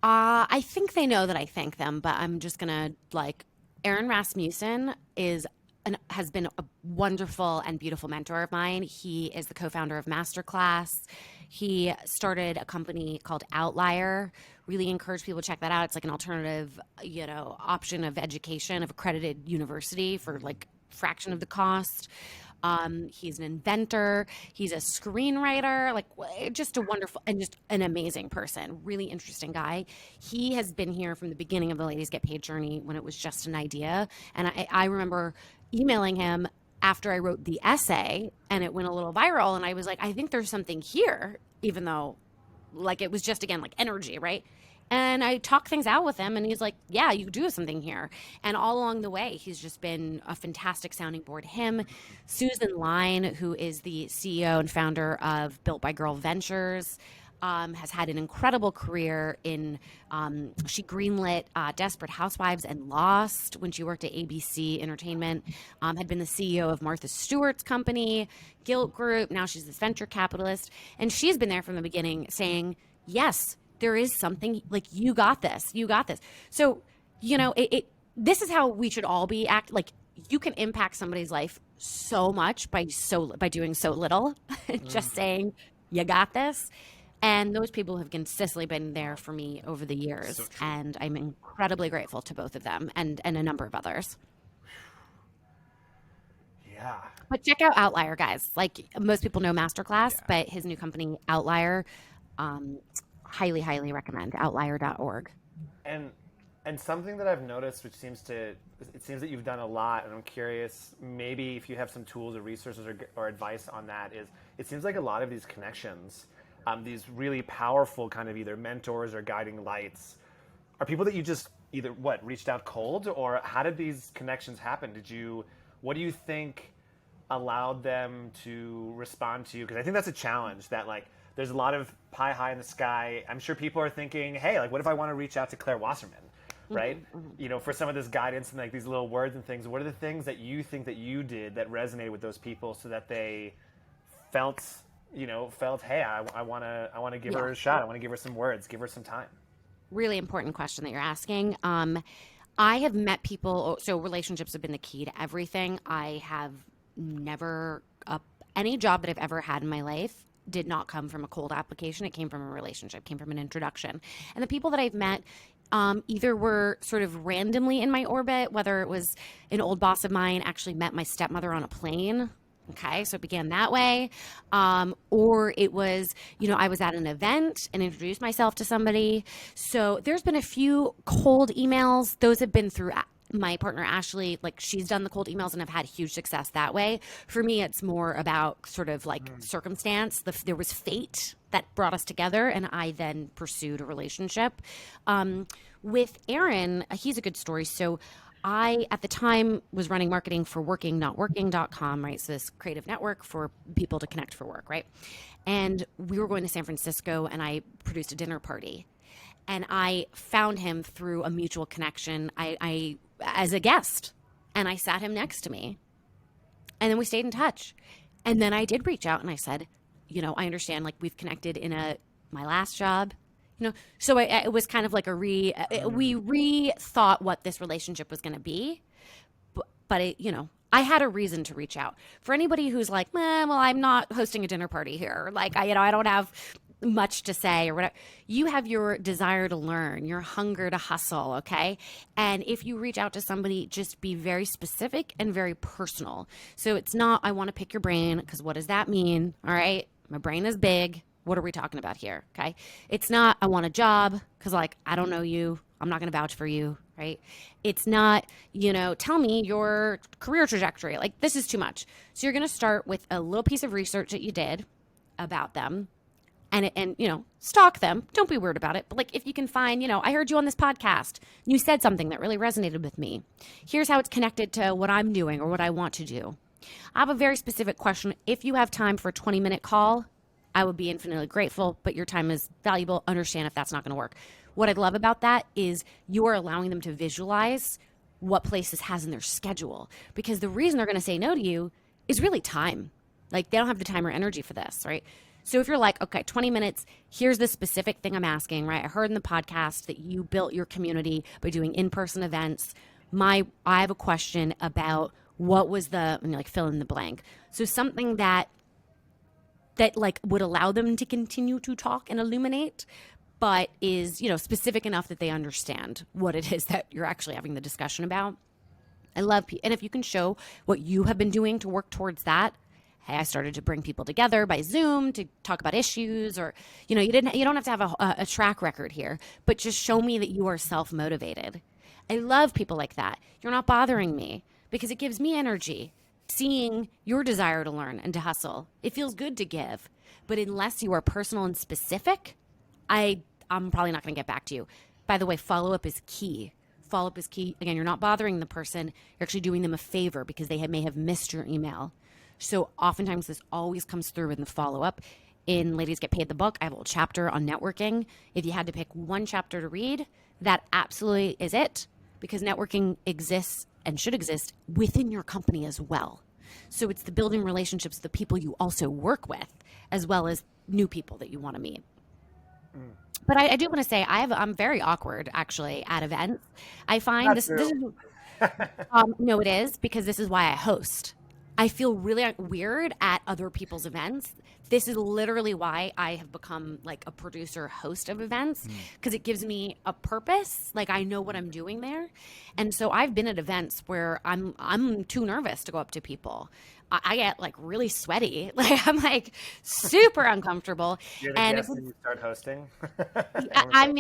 I think they know that I thank them, but I'm just gonna Aaron Rasmussen has been a wonderful and beautiful mentor of mine. He is the co-founder of Masterclass. He started a company called Outlier. Really encourage people to check that out. It's like an alternative, option of education, of accredited university for fraction of the cost. He's an inventor. He's a screenwriter, just a wonderful and just an amazing person. Really interesting guy. He has been here from the beginning of the Ladies Get Paid journey when it was just an idea. And I remember emailing him after I wrote the essay and it went a little viral. And I was like, I think there's something here, even though it was just, again, energy, right? And I talked things out with him, and he's like, yeah, you do have something here. And all along the way, he's just been a fantastic sounding board. Him, Susan Line, who is the CEO and founder of Built by Girl Ventures, has had an incredible career in, she greenlit Desperate Housewives and Lost when she worked at ABC Entertainment, had been the CEO of Martha Stewart's company, Guilt Group. Now she's this venture capitalist. And she's been there from the beginning saying, yes, there is something, you got this. So, this is how we should all be you can impact somebody's life so much by doing so little, just saying, you got this. And those people have consistently been there for me over the years. So and I'm incredibly grateful to both of them and a number of others. Yeah. But check out Outlier, guys. Most people know Masterclass, but his new company, Outlier, highly, highly recommend outlier.org. And something that I've noticed, it seems that you've done a lot, and I'm curious, maybe if you have some tools or resources or advice on that, is it seems like a lot of these connections, these really powerful kind of either mentors or guiding lights, are people that you just either reached out cold, or how did these connections happen? What do you think allowed them to respond to you? Because I think that's a challenge that there's a lot of pie high in the sky. I'm sure people are thinking, hey, what if I want to reach out to Claire Wasserman, right? Mm-hmm. For some of this guidance and these little words and things. What are the things that you think that you did that resonated with those people so that they felt, hey, I want to give her a shot. I want to give her some words, give her some time. Really important question that you're asking. I have met people, so relationships have been the key to everything. I have never, any job that I've ever had in my life did not come from a cold application. It came from a relationship, came from an introduction. And the people that I've met either were sort of randomly in my orbit, whether it was an old boss of mine actually met my stepmother on a plane. Okay, so it began that way. Or it was, I was at an event and introduced myself to somebody. So there's been a few cold emails. Those have been through my partner, Ashley. She's done the cold emails and have had huge success that way. For me, it's more about sort of circumstance. There was fate that brought us together, and I then pursued a relationship. With Aaron, he's a good story. So I, at the time, was running marketing for workingnotworking.com, right? So this creative network for people to connect for work, right? And we were going to San Francisco, and I produced a dinner party. And I found him through a mutual connection I as a guest. And I sat him next to me. And then we stayed in touch. And then I did reach out and I said, I understand, we've connected in my last job. So it was kind of we rethought what this relationship was going to be. But I had a reason to reach out. For anybody who's well, I'm not hosting a dinner party here. I don't have much to say or whatever. You have your desire to learn, your hunger to hustle, okay? And if you reach out to somebody, just be very specific and very personal. So it's not, I want to pick your brain, because what does that mean? All right, my brain is big. What are we talking about here? Okay. It's not, I want a job, because like, I don't know you. I'm not going to vouch for you, right? It's not, tell me your career trajectory. Like, this is too much. So you're going to start with a little piece of research that you did about them, and stalk them. Don't be weird about it. But like, if you can find, I heard you on this podcast, you said something that really resonated with me. Here's how it's connected to what I'm doing or what I want to do. I have a very specific question. If you have time for a 20-minute call, I would be infinitely grateful, but your time is valuable. Understand if that's not going to work. What I love about that is you are allowing them to visualize what places has in their schedule, because the reason they're going to say no to you is really time. Like, they don't have the time or energy for this, right? So if you're like, okay, 20 minutes, here's the specific thing I'm asking, right? I heard in the podcast that you built your community by doing in-person events. I have a question about what was fill in the blank. So something that like would allow them to continue to talk and illuminate, but is, specific enough that they understand what it is that you're actually having the discussion about. I love, and if you can show what you have been doing to work towards that. Hey, I started to bring people together by Zoom to talk about issues, or, you don't have to have a track record here, but just show me that you are self-motivated. I love people like that. You're not bothering me, because it gives me energy. Seeing your desire to learn and to hustle, it feels good to give. But unless you are personal and specific, I'm probably not going to get back to you. By the way, follow-up is key. Follow-up is key. Again, you're not bothering the person. You're actually doing them a favor, because they may have missed your email. So oftentimes this always comes through in the follow-up. In Ladies Get Paid the book, I have a little chapter on networking. If you had to pick one chapter to read, that absolutely is it, because networking exists and should exist within your company as well. So it's the building relationships with the people you also work with, as well as new people that you want to meet. But I do want to say I'm very awkward actually at events. I find this is no, it is, because this is why I host. I feel really weird at other people's events. This is literally why I have become like a producer host of events, because it gives me a purpose. Like, I know what I'm doing there. And so I've been at events where I'm too nervous to go up to people. I get like really sweaty. Like, I'm like super uncomfortable. You're the guest when you start hosting. I'm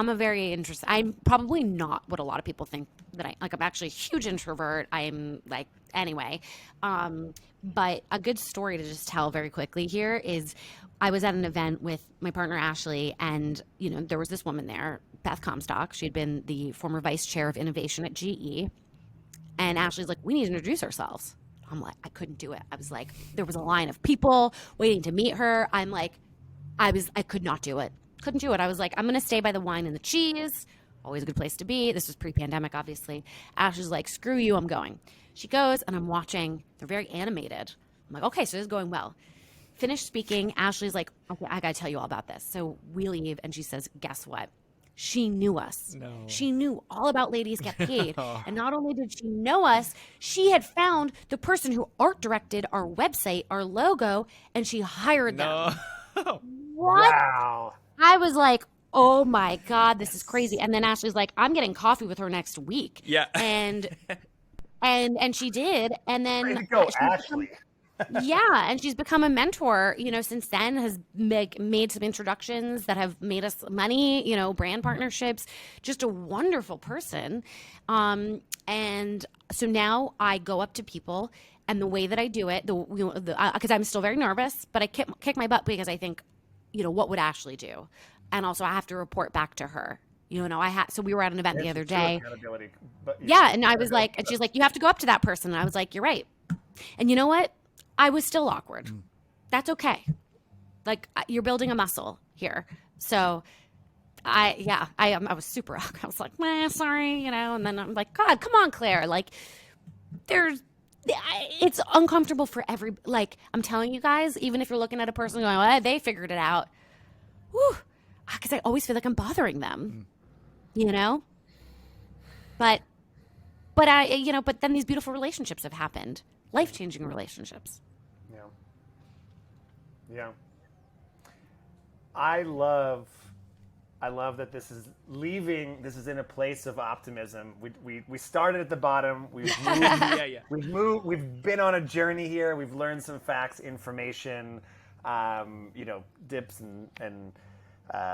a very interesting. I'm probably not what a lot of people think that I'm actually a huge introvert. I'm like, anyway. But a good story to just tell very quickly here is I was at an event with my partner, Ashley, and, there was this woman there, Beth Comstock. She'd been the former vice chair of innovation at GE. And Ashley's like, we need to introduce ourselves. I'm like, I couldn't do it. I was like, there was a line of people waiting to meet her. I'm like, I could not do it. Couldn't do it. I was like, I'm going to stay by the wine and the cheese. Always a good place to be. This was pre-pandemic, obviously. Ashley's like, screw you, I'm going. She goes, and I'm watching. They're very animated. I'm like, okay, so this is going well. Finished speaking. Ashley's like, okay, I got to tell you all about this. So we leave, and she says, guess what? She knew us. No. She knew all about Ladies Get Paid. And not only did she know us, she had found the person who art directed our website, our logo, and she hired them. What? Wow. I was like, oh my God, this is crazy. And then Ashley's like, I'm getting coffee with her next week. Yeah. And she did. And then Way to go, Ashley. Yeah, and she's become a mentor, since then, has made some introductions that have made us money, brand partnerships, just a wonderful person. And so now I go up to people, and the way that I do it, because I'm still very nervous, but I kick my butt, because I think, what would Ashley do? And also I have to report back to her. So we were at an event the other day. Yeah, and I was like, and she's like, you have to go up to that person. And I was like, you're right. And you know what? I was still awkward. That's okay. Like, you're building a muscle here. So I was super awkward. I was like, sorry, and then I'm like, God, come on, Claire. Like, it's uncomfortable for I'm telling you guys, even if you're looking at a person going, well, they figured it out. Whew. Because I always feel like I'm bothering them, But but then these beautiful relationships have happened. Life-changing relationships. Yeah. I love that this is leaving. This is in a place of optimism. We started at the bottom. We've moved. Yeah. We've moved. We've been on a journey here. We've learned some facts, information, dips and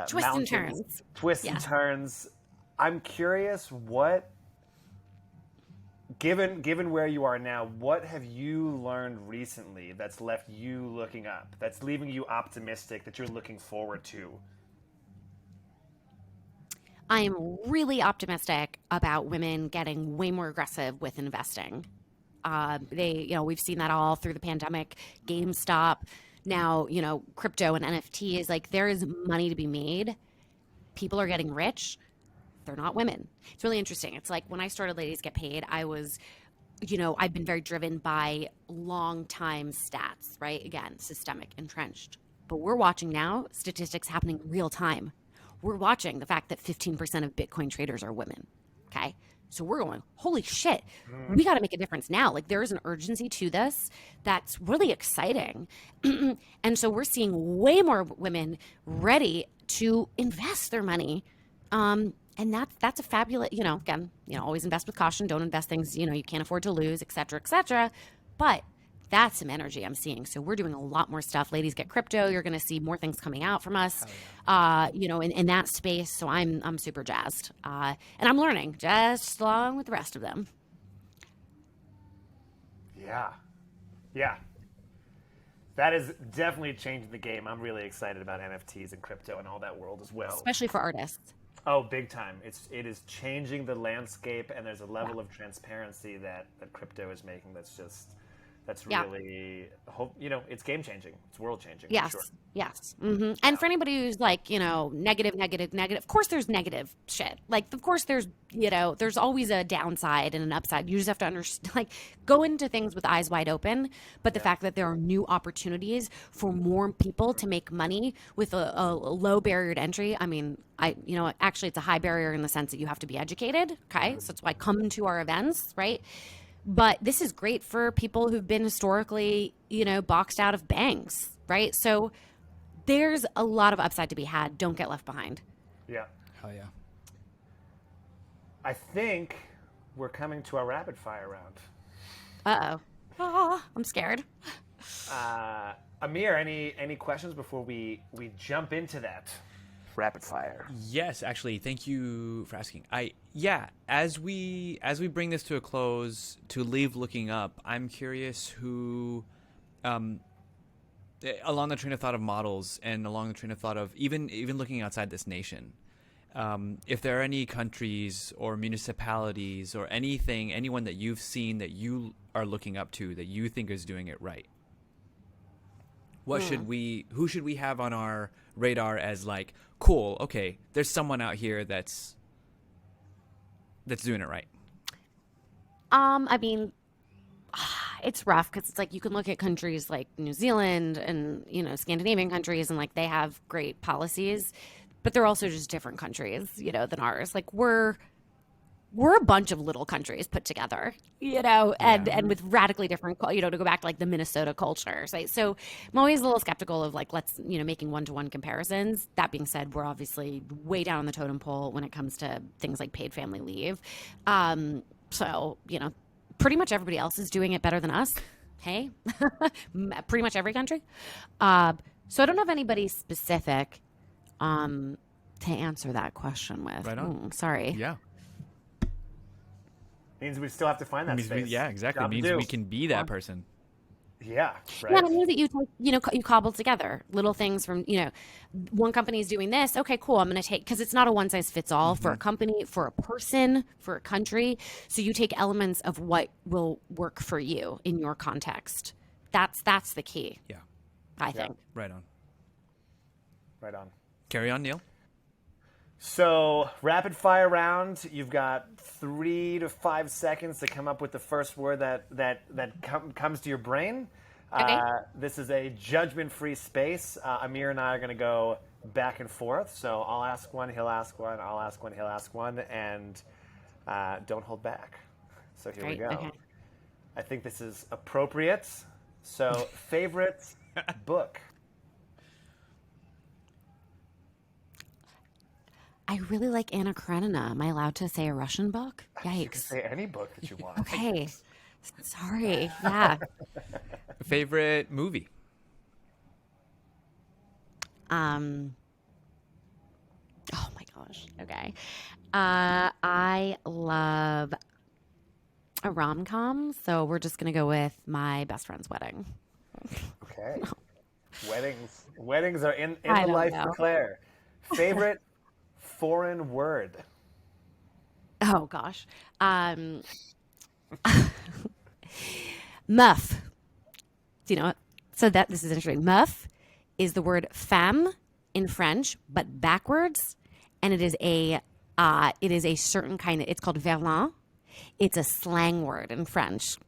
Twists and mountains, turns. twists and turns. I'm curious given where you are now, what have you learned recently that's left you looking up, that's leaving you optimistic, that you're looking forward to? I am really optimistic about women getting way more aggressive with investing. We've seen that all through the pandemic, GameStop, now, crypto and NFTs. Like, there is money to be made. People are getting rich. They're not women. It's really interesting. It's like when I started Ladies Get Paid, I was, I've been very driven by long time stats, right? Again, systemic, entrenched. But we're watching now statistics happening real time. We're watching the fact that 15% of Bitcoin traders are women. Okay. So we're going, holy shit, we got to make a difference now. Like, there is an urgency to this that's really exciting. And so we're seeing way more women ready to invest their money. And that's a fabulous, again, always invest with caution. Don't invest things, you can't afford to lose, et cetera, et cetera. But that's some energy I'm seeing. So we're doing a lot more stuff. Ladies Get Crypto. You're going to see more things coming out from us, in that space. So I'm super jazzed. And I'm learning just along with the rest of them. Yeah. That is definitely changing the game. I'm really excited about NFTs and crypto and all that world as well. Especially for artists. Oh, big time. It is changing the landscape, and there's a level of transparency that crypto is making that's really, it's game changing. It's world changing. Yes. For sure. Yes. Mm-hmm. And for anybody who's like, negative, of course there's negative shit. Like, of course there's always a downside and an upside. You just have to understand, like, go into things with eyes wide open. But the fact that there are new opportunities for more people to make money with a low barrier to entry. I mean, actually it's a high barrier in the sense that you have to be educated. Okay. So that's why come to our events, right? But this is great for people who've been historically, boxed out of banks, right? So there's a lot of upside to be had. Don't get left behind. Yeah. Hell yeah. I think we're coming to our rapid fire round. Uh-oh. Oh, I'm scared. Amer, any questions before we jump into that rapid fire? Yes, actually, thank you for asking. As we bring this to a close, to leave looking up, I'm curious who, along the train of thought of models and along the train of thought of even looking outside this nation, if there are any countries or municipalities or anyone that you've seen that you are looking up to that you think is doing it right. Who should we have on our radar as like, cool, okay, there's someone out here that's doing it right? I mean, it's rough because it's like you can look at countries like New Zealand and, Scandinavian countries, and like they have great policies, but they're also just different countries, than ours. Like we're a bunch of little countries put together, and with radically different, to go back to like the Minnesota culture. Right? So I'm always a little skeptical of like, let's, making one-to-one comparisons. That being said, we're obviously way down on the totem pole when it comes to things like paid family leave. So, pretty much everybody else is doing it better than us. Hey, pretty much every country. So I don't have anybody specific, to answer that question with. Right on. Sorry. Yeah. Means we still have to find that space. Yeah, exactly. It means we can be that person. Yeah, right. Yeah, and it means that you cobble together little things from, one company is doing this. Okay, cool. I'm going to take, because it's not a one size fits all for a company, for a person, for a country. So you take elements of what will work for you in your context. That's the key. Yeah. I think. Right on. Right on. Carry on, Neal. So, rapid fire round. You've got 3 to 5 seconds to come up with the first word that comes to your brain. Okay. This is a judgment-free space. Amer and I are going to go back and forth. So I'll ask one, he'll ask one, I'll ask one, he'll ask one, and don't hold back. So here we go. Okay. I think this is appropriate. So, favorite book? I really like Anna Karenina. Am I allowed to say a Russian book? You can Yikes. say any book that you want. Okay. Sorry. Yeah. Favorite movie? Oh my gosh. Okay. I love a rom-com, so we're just gonna go with My Best Friend's Wedding. Okay. Weddings are in I the don't life know. for Claire. Favorite foreign word? Oh gosh. Meuf. Do you know what? So this is interesting. Meuf is the word femme in French, but backwards, and it is a certain kind of. It's called verlan. It's a slang word in French.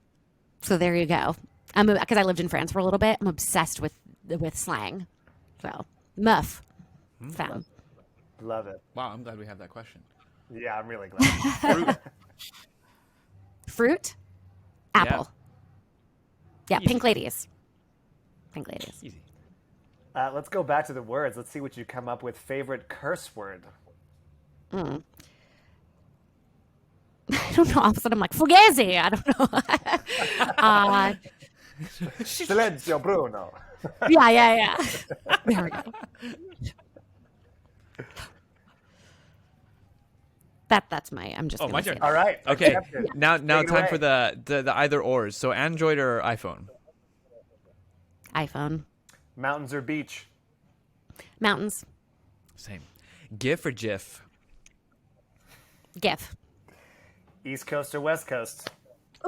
So there you go. Because I lived in France for a little bit. I'm obsessed with slang. So meuf, femme. Love it. Wow, I'm glad we have that question. Yeah, I'm really glad. Fruit. Fruit, apple. Yeah, pink ladies. Pink ladies. Easy. Let's go back to the words. Let's see what you come up with. Favorite curse word? I don't know. All of a sudden, I'm like fugazi. I don't know. Silenzio, Bruno. Yeah. There we go. That's my. I'm just. Oh, gonna my say turn. that. All right. Okay, accepted. now Take it time away. for the either ors. So Android or iPhone? iPhone. Mountains or beach? Mountains. Same. GIF or GIF? GIF. East Coast or West Coast?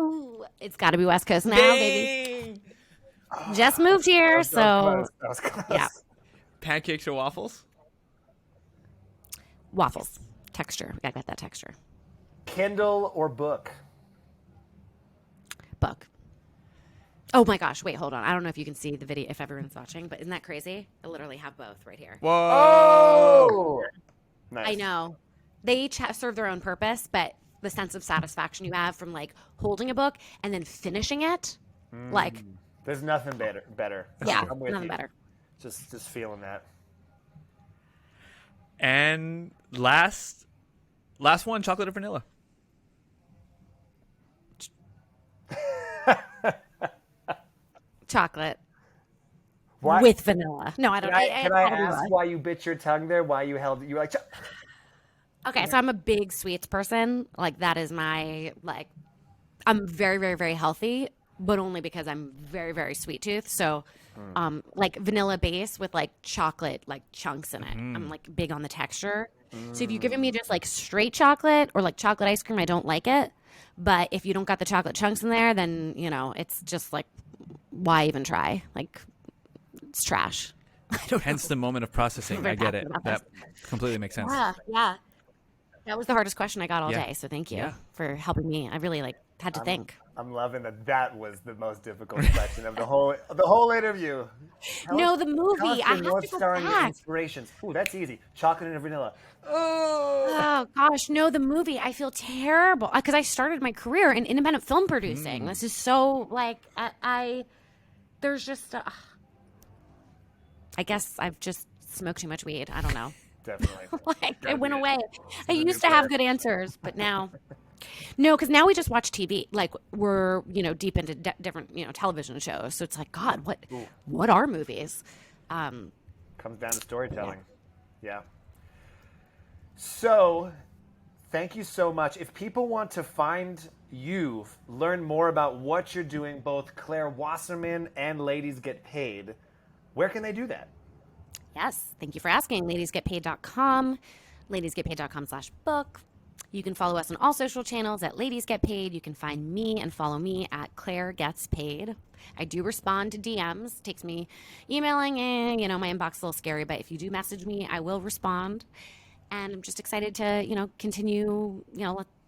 Ooh, it's got to be West Coast now, baby. Just moved here, so That was close. yeah. Pancakes or waffles? Waffles. Texture. We gotta get that texture. Kindle or book? Book. Oh my gosh! Wait, hold on. I don't know if you can see the video if everyone's watching, but isn't that crazy? I literally have both right here. Whoa! Oh, nice. I know. They each serve their own purpose, but the sense of satisfaction you have from like holding a book and then finishing it, like There's nothing better. yeah, I'm with nothing you. better. Just feeling that. And last one, chocolate or vanilla? Chocolate Why? with vanilla. No, I don't. Can I gotta be ask right. why you bit your tongue there? Why you held? You were like. Okay, so I'm a big sweets person. Like that is my like. I'm very, very, very healthy, but only because I'm very, very sweet tooth. So, like vanilla base with like chocolate like chunks in it. I'm like big on the texture. So if you're giving me just like straight chocolate or like chocolate ice cream, I don't like it. But if you don't got the chocolate chunks in there, then it's just like, why even try? Like, it's trash. I don't know. Hence the moment of processing. We're I get it. talking about That completely makes sense. Yeah. That was the hardest question I got all Yeah. day. So thank you Yeah. for helping me. I really like had to think. I'm loving that. That was the most difficult question of the whole interview. No, the Tell movie. us I your have North to go Star and your back. inspirations. Ooh, that's easy. Chocolate and vanilla. Oh gosh, no, the movie. I feel terrible because I started my career in independent film producing. This is so like there's just I guess I've just smoked too much weed. I don't know. Definitely. Like it went be it. away. I the new used to have Claire. good answers, but now no, because now we just watch TV. Like we're deep into different television shows. So it's like God, what are movies? Comes down to storytelling. Yeah. So, thank you so much. If people want to find you, learn more about what you're doing, both Claire Wasserman and Ladies Get Paid, where can they do that? Yes, thank you for asking. Ladiesgetpaid.com, ladiesgetpaid.com/book. You can follow us on all social channels at Ladies Get Paid. You can find me and follow me at Claire Gets Paid. I do respond to DMs. It takes me emailing and, my inbox is a little scary, but if you do message me, I will respond. And I'm just excited to, continue,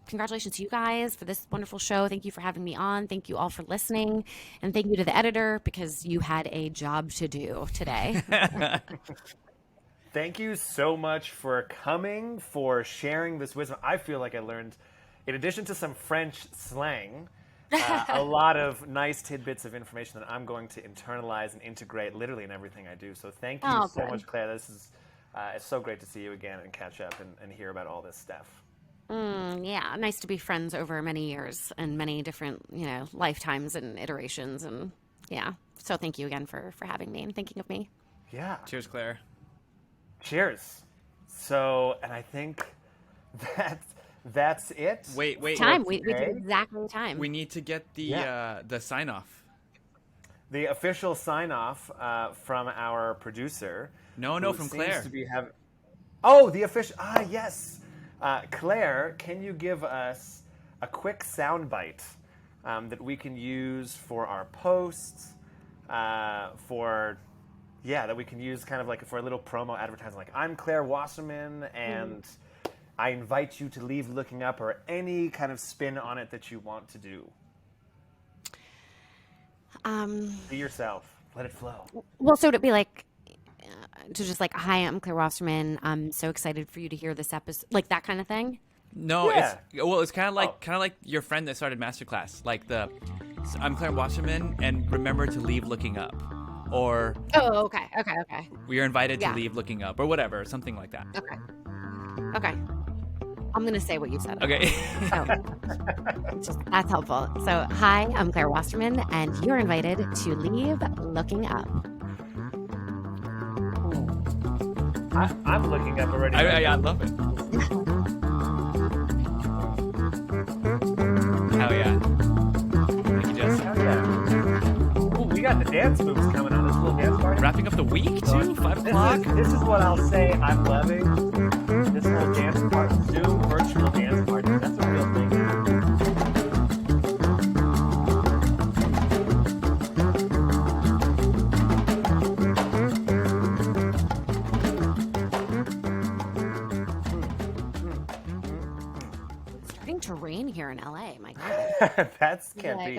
congratulations to you guys for this wonderful show. Thank you for having me on. Thank you all for listening. And thank you to the editor because you had a job to do today. Thank you so much for coming, for sharing this wisdom. I feel like I learned, in addition to some French slang, a lot of nice tidbits of information that I'm going to internalize and integrate literally in everything I do. So thank you so good. much, Claire. This is It's so great to see you again and catch up and hear about all this stuff. Yeah, nice to be friends over many years and many different, lifetimes and iterations. And yeah, so thank you again for having me and thinking of me. Yeah. Cheers, Claire. Cheers. So, and I think that's it. Wait. Time. We did exactly the time. We need to get the sign off. The official sign off from our producer. No, who from seems Claire. To be Oh, the official. Yes. Claire, can you give us a quick soundbite that we can use for our posts? That we can use kind of like for a little promo advertising. Like, I'm Claire Wasserman, and I invite you to leave looking up, or any kind of spin on it that you want to do. Be yourself. Let it flow. Well, so to be like, to just like, hi, I'm Claire Wasserman. I'm so excited for you to hear this episode, like that kind of thing. No, Yeah. it's kind of like your friend that started Masterclass. Like I'm Claire Wasserman, and remember to leave looking up, or Okay. we are invited to leave looking up, or whatever, something like that. Okay. I'm gonna say what you said. Okay. That's helpful. So, hi, I'm Claire Wasserman, and you're invited to leave looking up. I'm looking up already. I love it. Hell yeah. Thank you, Jess. Hell yeah. Ooh, we got the dance moves coming on this little dance party. Wrapping up the week, too? 5 o'clock? This is what I'll say I'm loving. This whole dance party, Zoom virtual dance party. That's a real thing. It's starting to rain here in LA. My God. That can't be.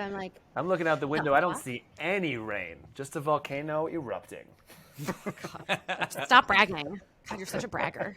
I'm looking out the window. I don't what? see any rain. Just a volcano erupting. Stop bragging. God, you're such a bragger.